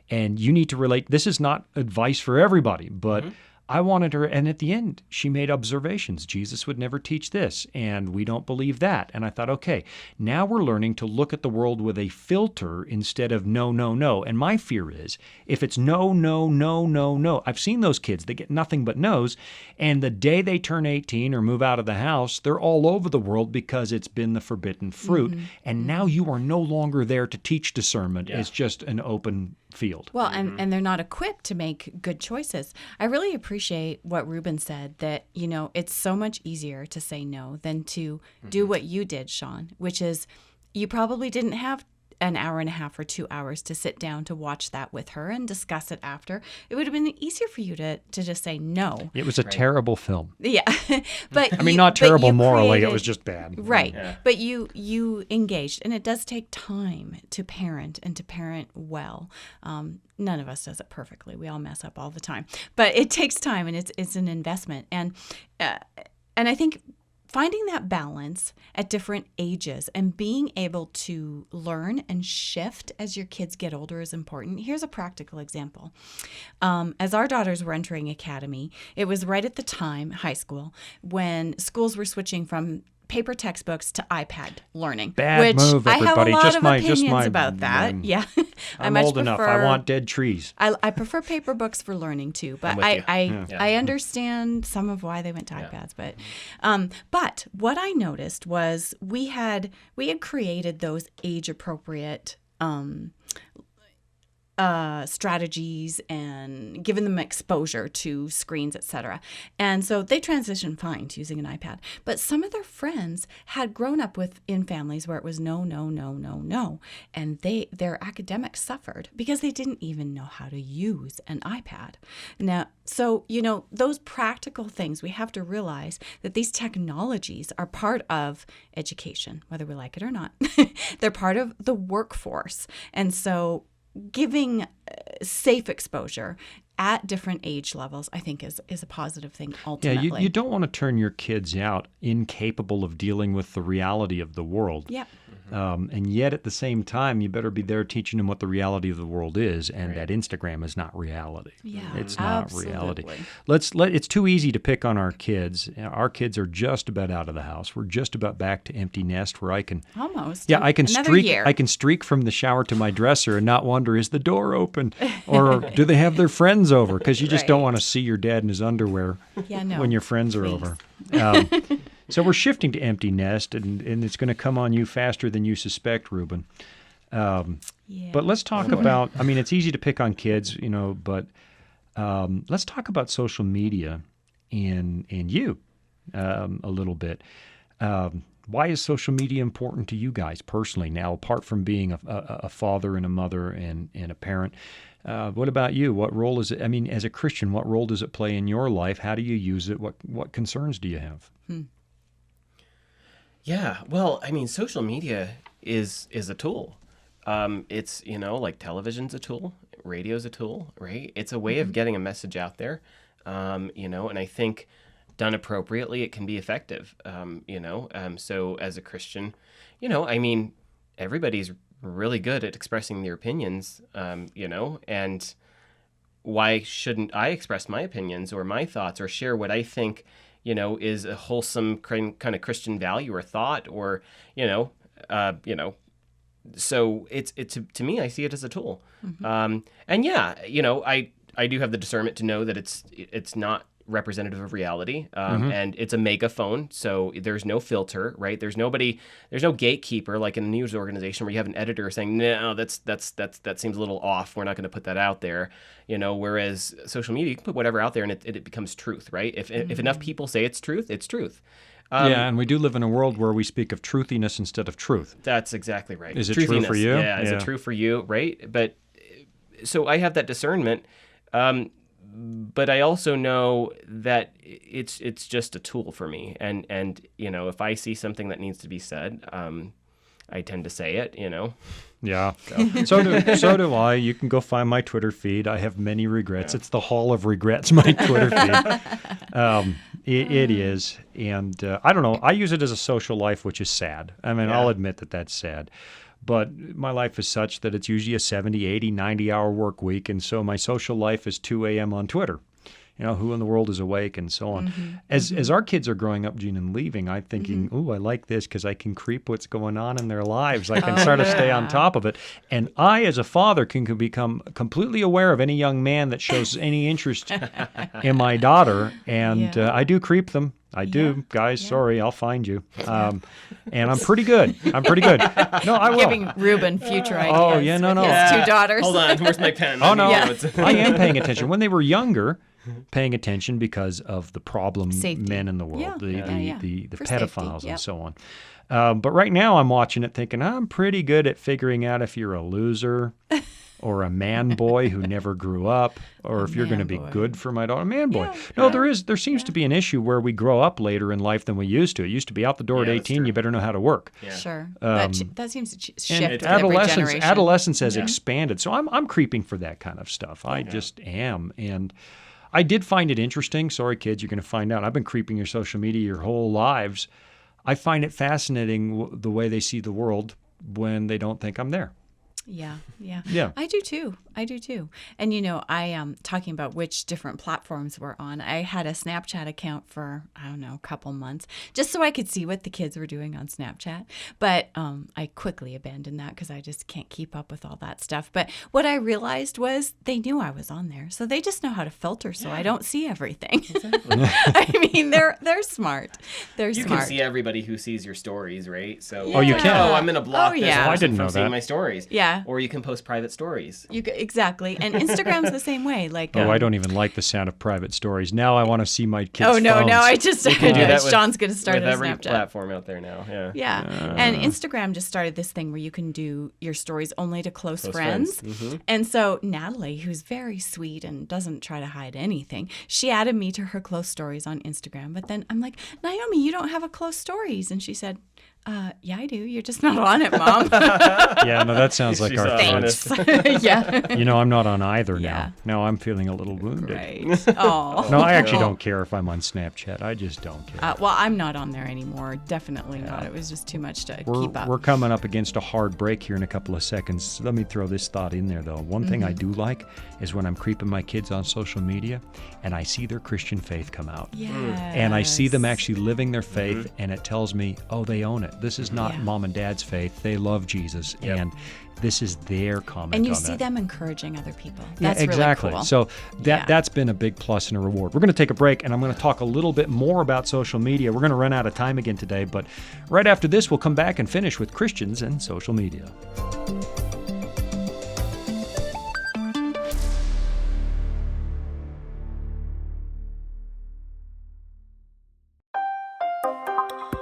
And you need to relate. This is not advice for everybody, but I wanted her, and at the end, she made observations. Jesus would never teach this, and we don't believe that. And I thought, okay, now we're learning to look at the world with a filter instead of no, no, no. And my fear is, if it's no, no, no, no, no, I've seen those kids, they get nothing but no's, and the day they turn 18 or move out of the house, they're all over the world because it's been the forbidden fruit. And now you are no longer there to teach discernment. It's just an open field. Well, and they're not equipped to make good choices. I really appreciate what Ruben said, that, it's so much easier to say no than to do what you did, Shawn, which is you probably didn't have an hour and a half or 2 hours to sit down to watch that with her and discuss it after. It would have been easier for you to just say no. It was a terrible film. Yeah. But I mean, not terrible morally, it was just bad. Right. Yeah. But you engaged, and it does take time to parent and to parent well. None of us does it perfectly. We all mess up all the time. But it takes time, and it's an investment. And I think finding that balance at different ages and being able to learn and shift as your kids get older is important. Here's a practical example. As our daughters were entering academy, it was right at the time, high school, when schools were switching from paper textbooks to iPad learning. Bad move, everybody. I have a lot just of my, opinions just my, about that. Yeah, I'm old enough. I want dead trees. I prefer paper books for learning too, but I understand some of why they went to iPads. But what I noticed was we had created those age appropriate strategies and given them exposure to screens, etc. And so they transitioned fine to using an iPad. But some of their friends had grown up in families where it was no, no, no, no, no. And their academics suffered because they didn't even know how to use an iPad. Now, so, those practical things, we have to realize that these technologies are part of education, whether we like it or not. They're part of the workforce. And so giving safe exposure at different age levels, I think, is a positive thing ultimately. Yeah, you don't want to turn your kids out incapable of dealing with the reality of the world. Yeah. And yet at the same time, you better be there teaching them what the reality of the world is, and that Instagram is not reality. Yeah, it's absolutely. not reality. It's too easy to pick on our kids. Our kids are just about out of the house. We're just about back to empty nest where I can almost. Yeah, I can Another streak. year. I can streak from the shower to my dresser and not wonder, is the door open, or do they have their friends over? Because you just don't want to see your dad in his underwear when your friends are over. So we're shifting to empty nest, and it's going to come on you faster than you suspect, Ruben. But let's talk about, it's easy to pick on kids, but let's talk about social media and you a little bit. Why is social media important to you guys personally now, apart from being a father and a mother and a parent? What about you? What role is it? As a Christian, what role does it play in your life? How do you use it? What concerns do you have? Yeah, well, social media is a tool. It's, like television's a tool, radio's a tool, right? It's a way of getting a message out there, and I think done appropriately, it can be effective, So as a Christian, everybody's really good at expressing their opinions, and why shouldn't I express my opinions or my thoughts or share what I think is a wholesome kind of Christian value or thought, or, so it's to me, I see it as a tool. And I do have the discernment to know that it's not representative of reality, and it's a megaphone, so there's no filter, right? There's no gatekeeper like in a news organization where you have an editor saying, no, that seems a little off, we're not going to put that out there, whereas social media, you can put whatever out there and it becomes truth, right? If enough people say it's truth, it's truth. Yeah, and we do live in a world where we speak of truthiness instead of truth. That's exactly right. Is it true for you? Yeah, is it true for you? Right. But so I have that discernment, but I also know that it's just a tool for me. And if I see something that needs to be said, I tend to say it. Yeah. So do I. You can go find my Twitter feed. I have many regrets. It's the hall of regrets, my Twitter feed. It is. And I don't know. I use it as a social life, which is sad. I mean, I'll admit that that's sad. But my life is such that it's usually a 70, 80, 90-hour work week. And so my social life is 2 a.m. on Twitter. Who in the world is awake and so on. Mm-hmm. As our kids are growing up, Gene, and leaving, I'm thinking, ooh, I like this because I can creep what's going on in their lives. I can sort of stay on top of it. And I, as a father, can become completely aware of any young man that shows any interest in my daughter. And I do creep them. I do. Guys, sorry, I'll find you. And I'm pretty good. No, I will. Giving Ruben future ideas. Oh, yeah, no. His 2 daughters. Hold on, where's my pen? Oh, no. I am paying attention. When they were younger, paying attention because of the problem Safety. men in the world, the For pedophiles safety. and so on. But right now I'm watching it thinking, I'm pretty good at figuring out if you're a loser or a man boy who never grew up, or if you're going to be good for my daughter. A man boy. No, there seems to be an issue where we grow up later in life than we used to. It used to be out the door at 18, you better know how to work. Yeah. Sure. That seems to shift And with every generation. adolescence has expanded. So I'm creeping for that kind of stuff. I just am. And I did find it interesting. Sorry, kids, you're going to find out. I've been creeping your social media your whole lives. I find it fascinating the way they see the world when they don't think I'm there. Yeah. Yeah. I do too. And I talking about which different platforms we're on. I had a Snapchat account for, I don't know, a couple months, just so I could see what the kids were doing on Snapchat. But I quickly abandoned that because I just can't keep up with all that stuff. But what I realized was they knew I was on there, so they just know how to filter so I don't see everything. Exactly. I mean, they're smart. You can see everybody who sees your stories, right? So you can. Oh, I'm going to block this yeah. I person didn't know from seeing that. my stories. Yeah. Or you can post private stories. Exactly. And Instagram's the same way. Like, I don't even like the sound of private stories. Now I want to see my kids' Oh, no, phones. I just You can do that with, Sean's going to start with a every Snapchat. platform out there now. Yeah. And Instagram just started this thing where you can do your stories only to close friends. Mm-hmm. And so Natalie, who's very sweet and doesn't try to hide anything, she added me to her close stories on Instagram. But then I'm like, Naomi, you don't have a close stories. And she said, yeah, I do. You're just not on it, Mom. Yeah, no, that sounds like She's our honest. friends. Yeah. I'm not on either now. Yeah. Now I'm feeling a little wounded. Right. Oh. No, I actually don't care if I'm on Snapchat. I just don't care. Well, I'm not on there anymore. Definitely not. It was just too much to keep up. We're coming up against a hard break here in a couple of seconds. Let me throw this thought in there, though. One thing I do like is when I'm creeping my kids on social media and I see their Christian faith come out. Yes. And I see them actually living their faith, and it tells me, oh, they own it. This is not mom and dad's faith. They love Jesus, and this is their comment on that. And you see them encouraging other people. Yeah, That's exactly. really cool. So that's been a big plus and a reward. We're going to take a break, and I'm going to talk a little bit more about social media. We're going to run out of time again today, but right after this, we'll come back and finish with Christians and social media.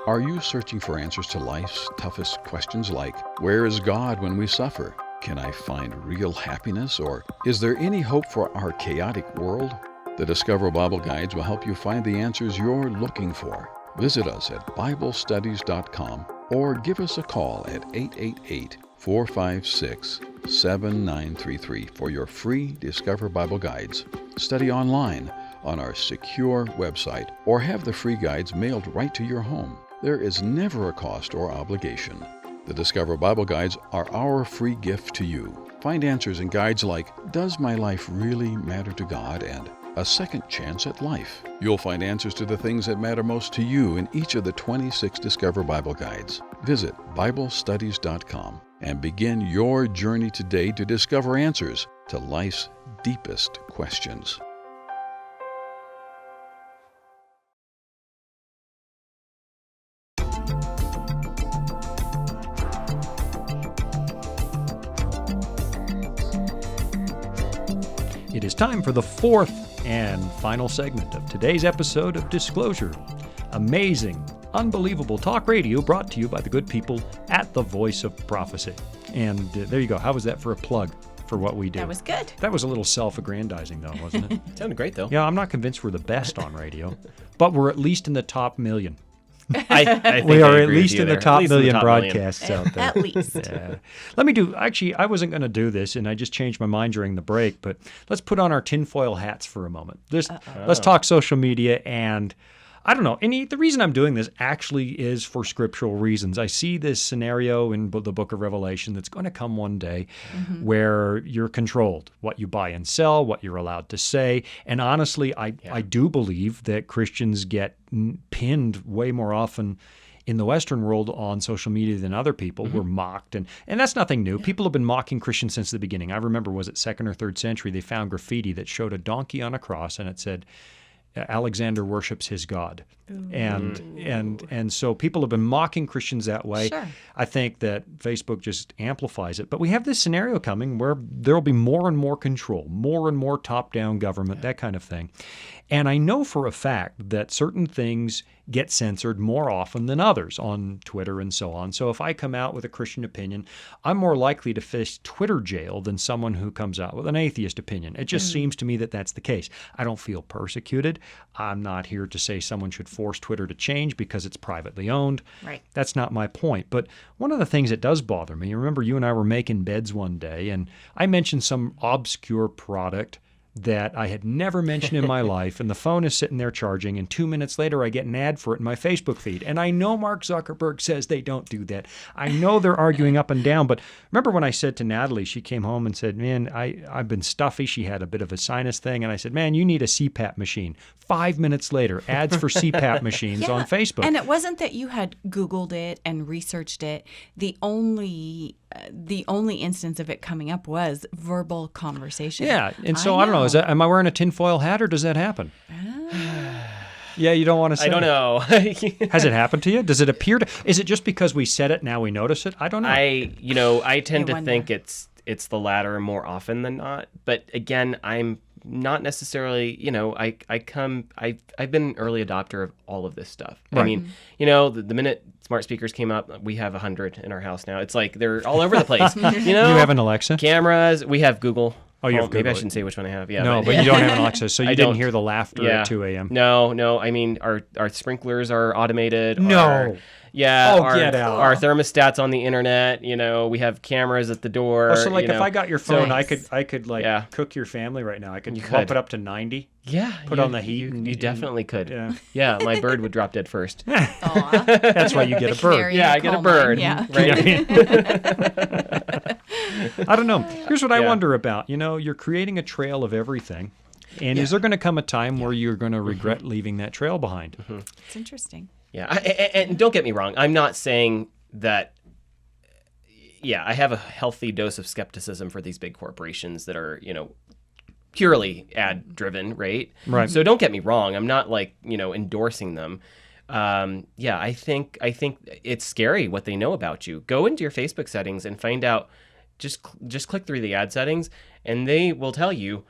Are you searching for answers to life's toughest questions like, where is God when we suffer? Can I find real happiness? Or is there any hope for our chaotic world? The Discover Bible Guides will help you find the answers you're looking for. Visit us at BibleStudies.com or give us a call at 888-456-7933 for your free Discover Bible Guides. Study online on our secure website or have the free guides mailed right to your home. There is never a cost or obligation. The Discover Bible Guides are our free gift to you. Find answers in guides like, Does my life really matter to God? And A Second Chance at Life. You'll find answers to the things that matter most to you in each of the 26 Discover Bible Guides. Visit BibleStudies.com and begin your journey today to discover answers to life's deepest questions. It is time for the fourth and final segment of today's episode of Disclosure. Amazing unbelievable talk radio brought to you by the good people at the Voice of Prophecy. And there you go. How was that for a plug for what we do? That was good. That was a little self-aggrandizing, though, wasn't it? Sounded great, though. Yeah, I'm not convinced we're the best on radio, but we're at least in the top million. I think We I are at agree with least you in the there. top At least in the million top broadcasts out there. At least. Yeah. Actually, I wasn't going to do this, and I just changed my mind during the break, but let's put on our tinfoil hats for a moment. Let's talk social media, and I don't know. The reason I'm doing this actually is for scriptural reasons. I see this scenario in the book of Revelation that's going to come one day where you're controlled, what you buy and sell, what you're allowed to say. And honestly, I do believe that Christians get pinned way more often in the Western world on social media than other people. We're mocked, and that's nothing new. People have been mocking Christians since the beginning. I remember, was it 2nd or 3rd century, they found graffiti that showed a donkey on a cross, and it said, Alexander worships his God. And so people have been mocking Christians that way. Sure. I think that Facebook just amplifies it. But we have this scenario coming where there will be more and more control, more and more top-down government, that kind of thing. And I know for a fact that certain things get censored more often than others on Twitter and so on. So if I come out with a Christian opinion, I'm more likely to face Twitter jail than someone who comes out with an atheist opinion. It just seems to me that that's the case. I don't feel persecuted. I'm not here to say someone should force Twitter to change because it's privately owned. Right. That's not my point. But one of the things that does bother me, remember you and I were making beds one day, and I mentioned some obscure product that I had never mentioned in my life, and the phone is sitting there charging, and 2 minutes later I get an ad for it in my Facebook feed. And I know Mark Zuckerberg says they don't do that. I know they're arguing up and down, but remember when I said to Natalie, she came home and said, man, I've been stuffy. She had a bit of a sinus thing, and I said, man, you need a CPAP machine. 5 minutes later, ads for CPAP machines on Facebook. And it wasn't that you had Googled it and researched it. The only instance of it coming up was verbal conversation. Yeah, and so I don't know. Am I wearing a tinfoil hat, or does that happen? Yeah, you don't want to say. I don't know. Has it happened to you? Does it appear to? Is it just because we said it now we notice it? I don't know. I tend to wonder. think it's the latter more often than not. But again, I'm not necessarily, I've been an early adopter of all of this stuff. Right. I mean, the minute smart speakers came up, we have 100 in our house now. It's like they're all over the place. You have an Alexa? Cameras. We have Google. Oh, you have Maybe Google. I shouldn't say which one I have. Yeah. No, but you don't have an Alexa, so you I didn't don't. hear the laughter at 2 a.m. No. I mean, our sprinklers are automated. No. Get out. Our thermostat's on the internet. We have cameras at the door. So, like, if I got your phone, Nice. I could cook your family right now. I could could. bump it up to 90. Yeah. Put on the heat. You definitely could. Yeah. Yeah, my bird would drop dead first. Aw. That's why you get The a bird. canary Yeah, in I get a coal bird. mine, Yeah. Right. I don't know. Here's what I Yeah. wonder about. You're creating a trail of everything. And is there going to come a time where you're going to regret leaving that trail behind? It's interesting. Yeah, and don't get me wrong. I'm not saying that. Yeah, I have a healthy dose of skepticism for these big corporations that are, purely ad driven, right? Right. So don't get me wrong. I'm not endorsing them. I think it's scary what they know about you. Go into your Facebook settings and find out. Just click through the ad settings, and they will tell you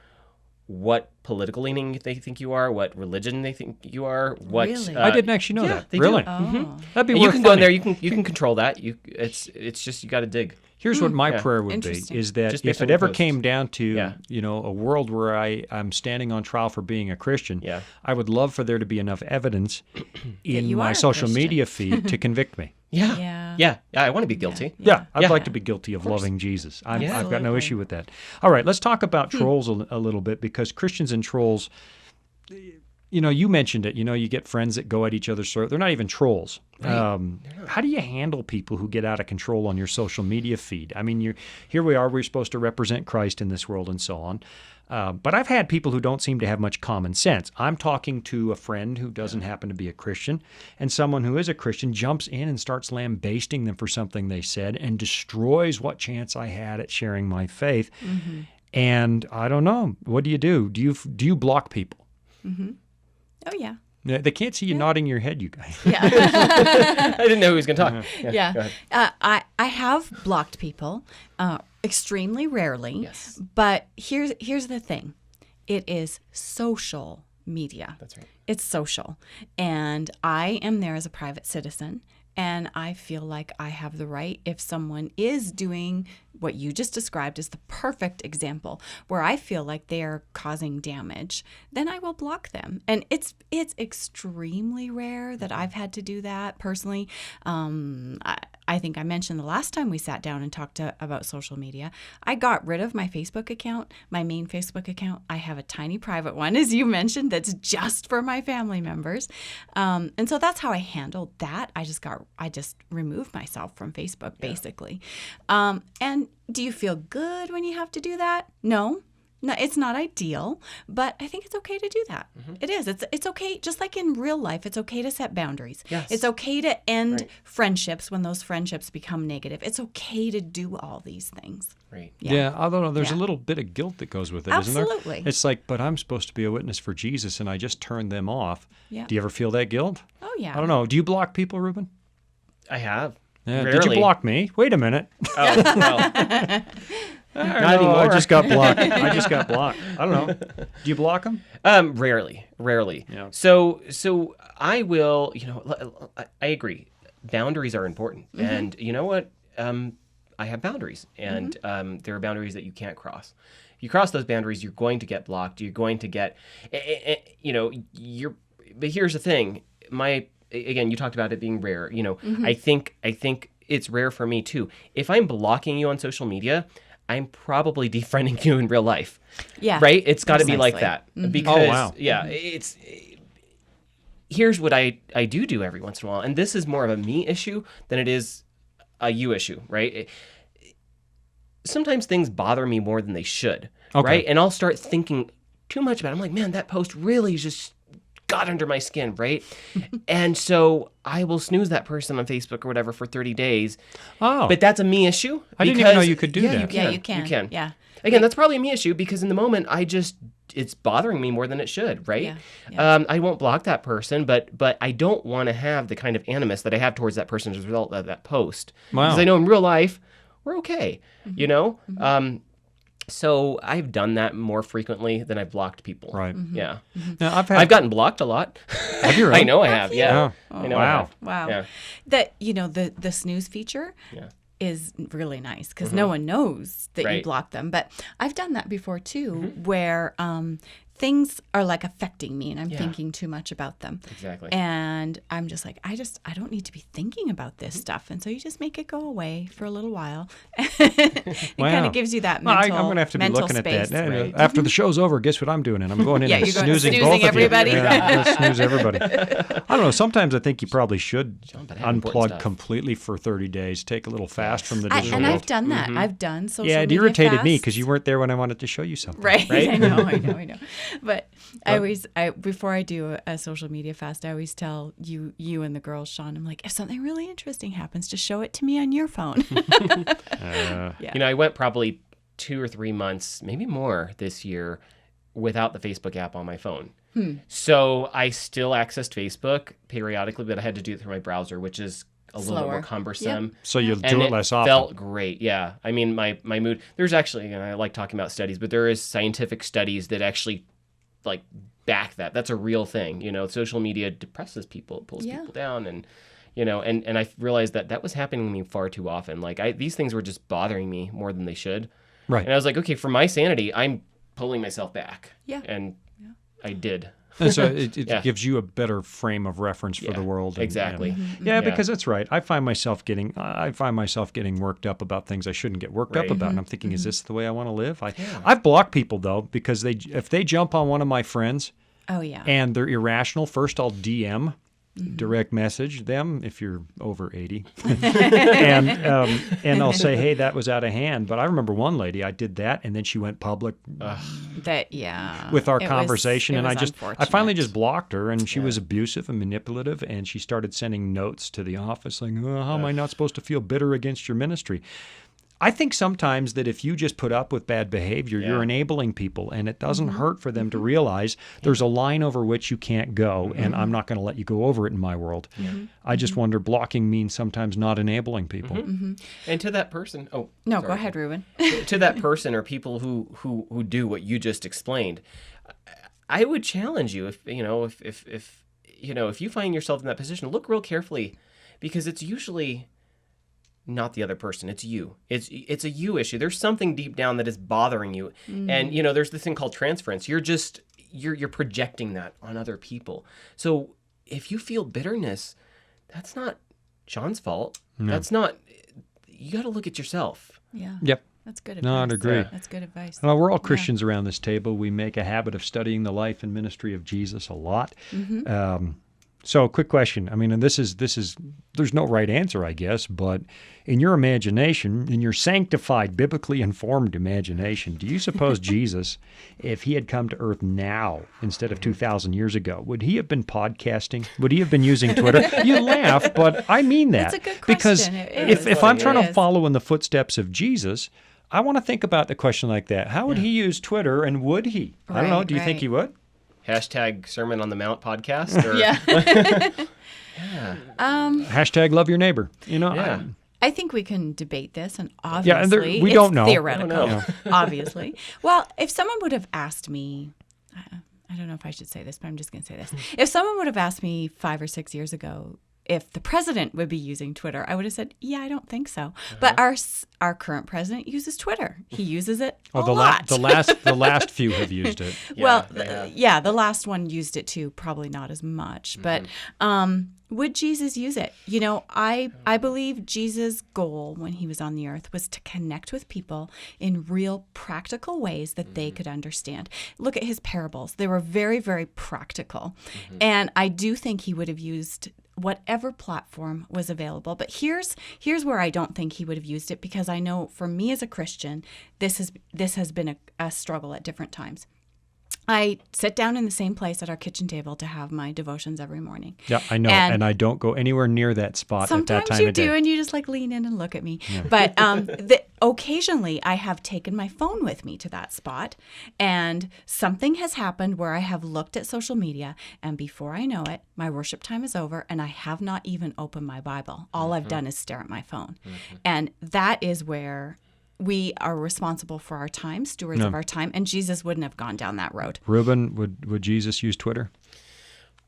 what political leaning they think you are, what religion they think you are. What Really? I didn't actually know that. They Really? do. Oh. That'd be And worth you can go in finding. there. You can control that. It's just you got to dig. Here's what my Yeah. prayer would be, Interesting. is that Just if based on it the ever posts. came down to, Yeah. a world where I'm standing on trial for being a Christian, Yeah. I would love for there to be enough evidence in you my are a social Christian. media feed to convict me. Yeah. I want to be guilty. Yeah, I'd Yeah. like to be guilty of loving Jesus. I've got no Absolutely. issue with that. All right, let's talk about trolls a little bit, because Christians and trolls, you mentioned it. You get friends that go at each other's throat. They're not even trolls. How do you handle people who get out of control on your social media feed? I mean, here we are. We're supposed to represent Christ in this world and so on. But I've had people who don't seem to have much common sense. I'm talking to a friend who doesn't happen to be a Christian, and someone who is a Christian jumps in and starts lambasting them for something they said and destroys what chance I had at sharing my faith. Mm-hmm. And I don't know. What do you do? Do you block people? Oh, yeah. They can't see you nodding your head, you guys. Yeah. I didn't know who was going to talk. Yeah. Go ahead. I have blocked people extremely rarely. Yes. But here's the thing. It is social media. That's right. It's social. And I am there as a private citizen. And I feel like I have the right, if someone is doing what you just described as the perfect example, where I feel like they are causing damage, then I will block them. And it's extremely rare that I've had to do that personally. I think I mentioned the last time we sat down and talked about social media, I got rid of my Facebook account, my main Facebook account. I have a tiny private one, as you mentioned, that's just for my family members. And so that's how I handled that. I just removed myself from Facebook, basically. And do you feel good when you have to do that? No, it's not ideal, but I think it's okay to do that. It is. It's okay. Just like in real life, it's okay to set boundaries. Yes. It's okay to end Right. friendships when those friendships become negative. It's okay to do all these things. Right. Yeah, I don't know. There's a Yeah. little bit of guilt that goes with it, isn't there? Absolutely. It's like, but I'm supposed to be a witness for Jesus, and I just turned them off. Yeah. Do you ever feel that guilt? Oh, yeah. I don't know. Do you block people, Ruben? I have. Yeah. Rarely. Did you block me? Wait a minute. Oh, well. Not anymore. I just got blocked. I just got blocked. I don't know. Do you block them? Rarely. Yeah. So I will, I agree. Boundaries are important. And you know what? I have boundaries, and there are boundaries that you can't cross. If you cross those boundaries, you're going to get blocked. You're going to get, but here's the thing. Again, you talked about it being rare. I think it's rare for me too. If I'm blocking you on social media, I'm probably defriending you in real life. Yeah. Right? It's got to be like Precisely. that. Because, Oh, wow. here's what I do every once in a while. And this is more of a me issue than it is a you issue, right? Sometimes things bother me more than they should, Okay. right? And I'll start thinking too much about it. I'm like, man, that post really just got under my skin, right? And so I will snooze that person on Facebook or whatever for 30 days. Oh. But that's a me issue. I didn't even know you could do that. Yeah, you can. You can. Yeah. Again, that's probably a me issue because in the moment, it's bothering me more than it should, right? Yeah. I won't block that person, but I don't want to have the kind of animus that I have towards that person as a result of that post. Wow. Because I know in real life, we're okay, So I've done that more frequently than I've blocked people. Right. Yeah. Now, I've gotten blocked a lot. Have you really? I know I have. Yeah. Oh. I know Wow. I have. Wow. Yeah. That, the snooze feature Yeah. is really nice because no one knows that you Right. block them. But I've done that before too, where things are like affecting me and I'm thinking too much about them. Exactly. And I'm just like, I don't need to be thinking about this stuff. And so you just make it go away for a little while. It Wow. kind of gives you that Well, mental I'm going to have to be mental looking space. at that. Right. After the show's over, guess what I'm doing? And I'm going in Yeah, and you're going snoozing snoozing both everybody. of you. Yeah, I'm gonna snooze everybody. I don't know. Sometimes I think you probably should but I have important unplug stuff. completely for 30 days. Take a little fast from the digital And world. I've done that. I've done social Yeah, it media irritated me fasts. because you weren't there when I wanted to show you something. Right. Right? I know. But before I do a social media fast, I always tell you and the girls, Shawn, I'm like, if something really interesting happens, just show it to me on your phone. Yeah. I went probably 2 or 3 months, maybe more this year, without the Facebook app on my phone. So I still accessed Facebook periodically, but I had to do it through my browser, which is a little bit more Slower. cumbersome. So you'll And do it less often. felt great, yeah. I mean, my mood. There's actually, I like talking about studies, but there is scientific studies that actually like back that. That's a real thing. Social media depresses people, it pulls people down, and and I realized that was happening to me far too often. Like these things were just bothering me more than they should. Right. And I was like, okay, for my sanity, I'm pulling myself back. Yeah. And I did. And so it Yeah. gives you a better frame of reference for the world. And, exactly. Yeah, because that's right. I find myself getting worked up about things I shouldn't get worked up Right. about. And I'm thinking, is this the way I want to live? I've blocked people though, because if they jump on one of my friends Oh, yeah. and they're irrational, first I'll DM, direct message them if you're over 80, and I'll say, hey, that was out of hand. But I remember one lady, I did that, and then she went public with our conversation, and I finally just blocked her, and she was abusive and manipulative, and she started sending notes to the office saying, how am I not supposed to feel bitter against your ministry? I think sometimes that if you just put up with bad behavior, you're enabling people, and it doesn't hurt for them to realize there's a line over which you can't go, and I'm not going to let you go over it in my world. I just wonder, blocking means sometimes not enabling people. And to that person, No, sorry. go ahead, Ruben. To that person or people who do what you just explained, I would challenge you if you find yourself in that position, look real carefully, because it's usually not the other person. It's you. It's a you issue. There's something deep down that is bothering you. And, there's this thing called transference. You're projecting that on other people. So if you feel bitterness, that's not Shawn's fault. No. That's not, you got to look at yourself. Yeah. Yep. That's good advice. No, I'd agree. That's good advice. Well, we're all Christians around this table. We make a habit of studying the life and ministry of Jesus a lot. So, quick question. I mean, and this is, there's no right answer, I guess, but in your imagination, in your sanctified, biblically informed imagination, do you suppose Jesus, if he had come to earth now instead of 2,000 years ago, would he have been podcasting? Would he have been using Twitter? You laugh, but I mean that. That's a good question. Because if I'm trying to is. follow in the footsteps of Jesus, I want to think about the question like that. How would he use Twitter, and would he? I don't know. Do you think he would? Hashtag Sermon on the Mount podcast? Or... Yeah. Hashtag love your neighbor. Yeah. I think we can debate this, and obviously we don't know. Theoretical, obviously. Well, if someone would have asked me, I don't know if I should say this, but I'm just going to say this. If someone would have asked me 5 or 6 years ago if the president would be using Twitter, I would have said, yeah, I don't think so. But our current president uses Twitter. He uses it a lot. The last few have used it. The last one used it too, probably not as much. But would Jesus use it? I believe Jesus' goal when he was on the earth was to connect with people in real practical ways that they could understand. Look at his parables. They were very, very practical. And I do think he would have used whatever platform was available. But here's where I don't think he would have used it, because I know for me as a Christian, this has been a struggle at different times. I sit down in the same place at our kitchen table to have my devotions every morning. Yeah, I know. And I don't go anywhere near that spot at that time of day. Sometimes you do, and you just lean in and look at me. Yeah. But occasionally I have taken my phone with me to that spot, and something has happened where I have looked at social media, and before I know it, my worship time is over, and I have not even opened my Bible. All I've done is stare at my phone. And that is where we are responsible for our time, stewards of our time, and Jesus wouldn't have gone down that road. Ruben, would Jesus use Twitter?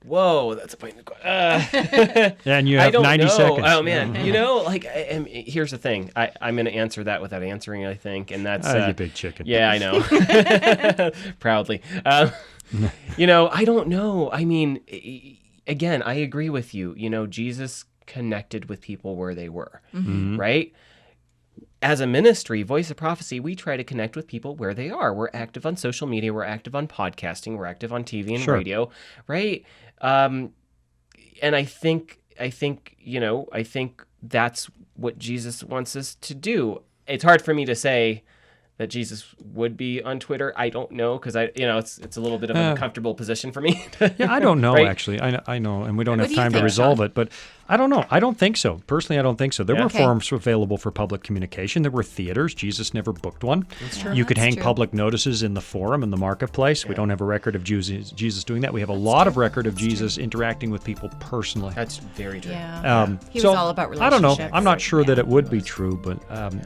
Whoa, that's a point. And you have 90 seconds. Oh, man. Here's the thing. I'm going to answer that without answering, I think, and that's... you big chicken. Yeah, I know. Proudly. I don't know. I mean, again, I agree with you. Jesus connected with people where they were, right? As a ministry, Voice of Prophecy, we try to connect with people where they are. We're active on social media. We're active on podcasting. We're active on TV and radio, right? And I think that's what Jesus wants us to do. It's hard for me to say that Jesus would be on Twitter. I don't know, because it's a little bit of an uncomfortable position for me. I don't know, right? Actually. I know, and we don't have time to resolve it, but I don't know. I don't think so. Personally, I don't think so. There were forums available for public communication. There were theaters. Jesus never booked one. That's true. You could hang public notices in the forum, in the marketplace. We don't have a record of Jesus doing that. We have a lot of record of Jesus interacting with people personally. That's very true. Yeah. He was all about relationships. I don't know. I'm not sure that it would be true, but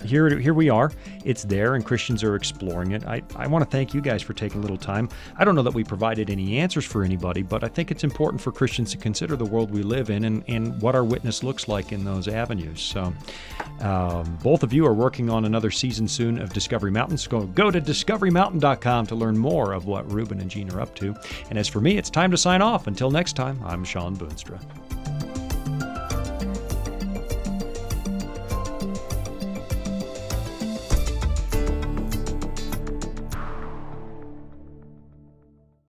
here we are. It's there, and Christians are exploring it. I want to thank you guys for taking a little time. I don't know that we provided any answers for anybody, but I think it's important for Christians to consider the world we live in and what our witness looks like in those avenues. So both of you are working on another season soon of Discovery Mountain. So go to discoverymountain.com to learn more of what Ruben and Jean are up to. And as for me, it's time to sign off. Until next time, I'm Shawn Boonstra.